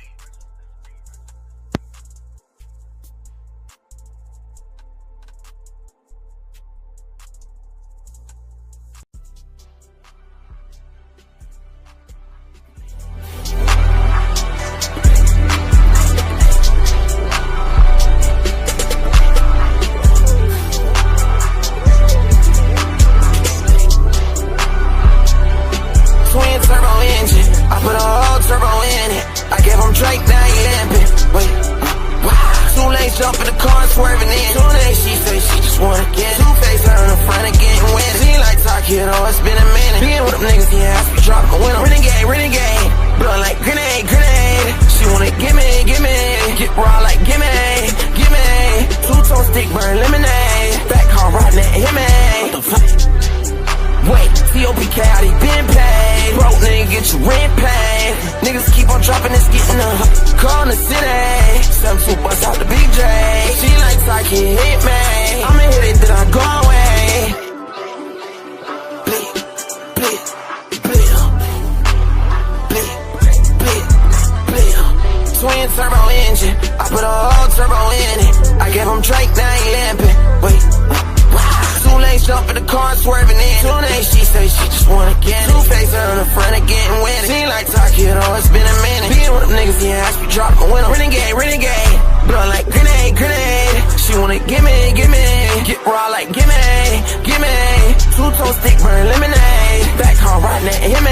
Speaker 1: Jump in the car, swerving in. Soon as she say she just wanna get two-face her in the front of getting wet. She like talking, oh, it's been a minute. Being with them niggas, yeah, I be dropping with them. Renegade, blood like grenade. She wanna gimme, get raw like gimme. Two-tone stick burn lemonade. Back car riding at him, what the fuck? Wait, TOPK, I done been paid. Broke nigga, get your rent paid. Niggas keep on dropping this, getting up. Call in the city. 7-2 bust out the BJ. She like I can hit me. I'ma hit it, then I go away. Bleed. Twin turbo engine. I put a whole turbo in it. I gave him Drake, now he limping. Wait. Too late, jump in the car, swerving in. Too late, she say she just wanna get it. Two-face her in the front of getting wet. She like talking, oh, it's been a minute. Being with them niggas, yeah, I be dropping with them. Renegade, blood like grenade. She wanna gimme, get raw like gimme. Two-tone stick burn lemonade. Back car riding at him,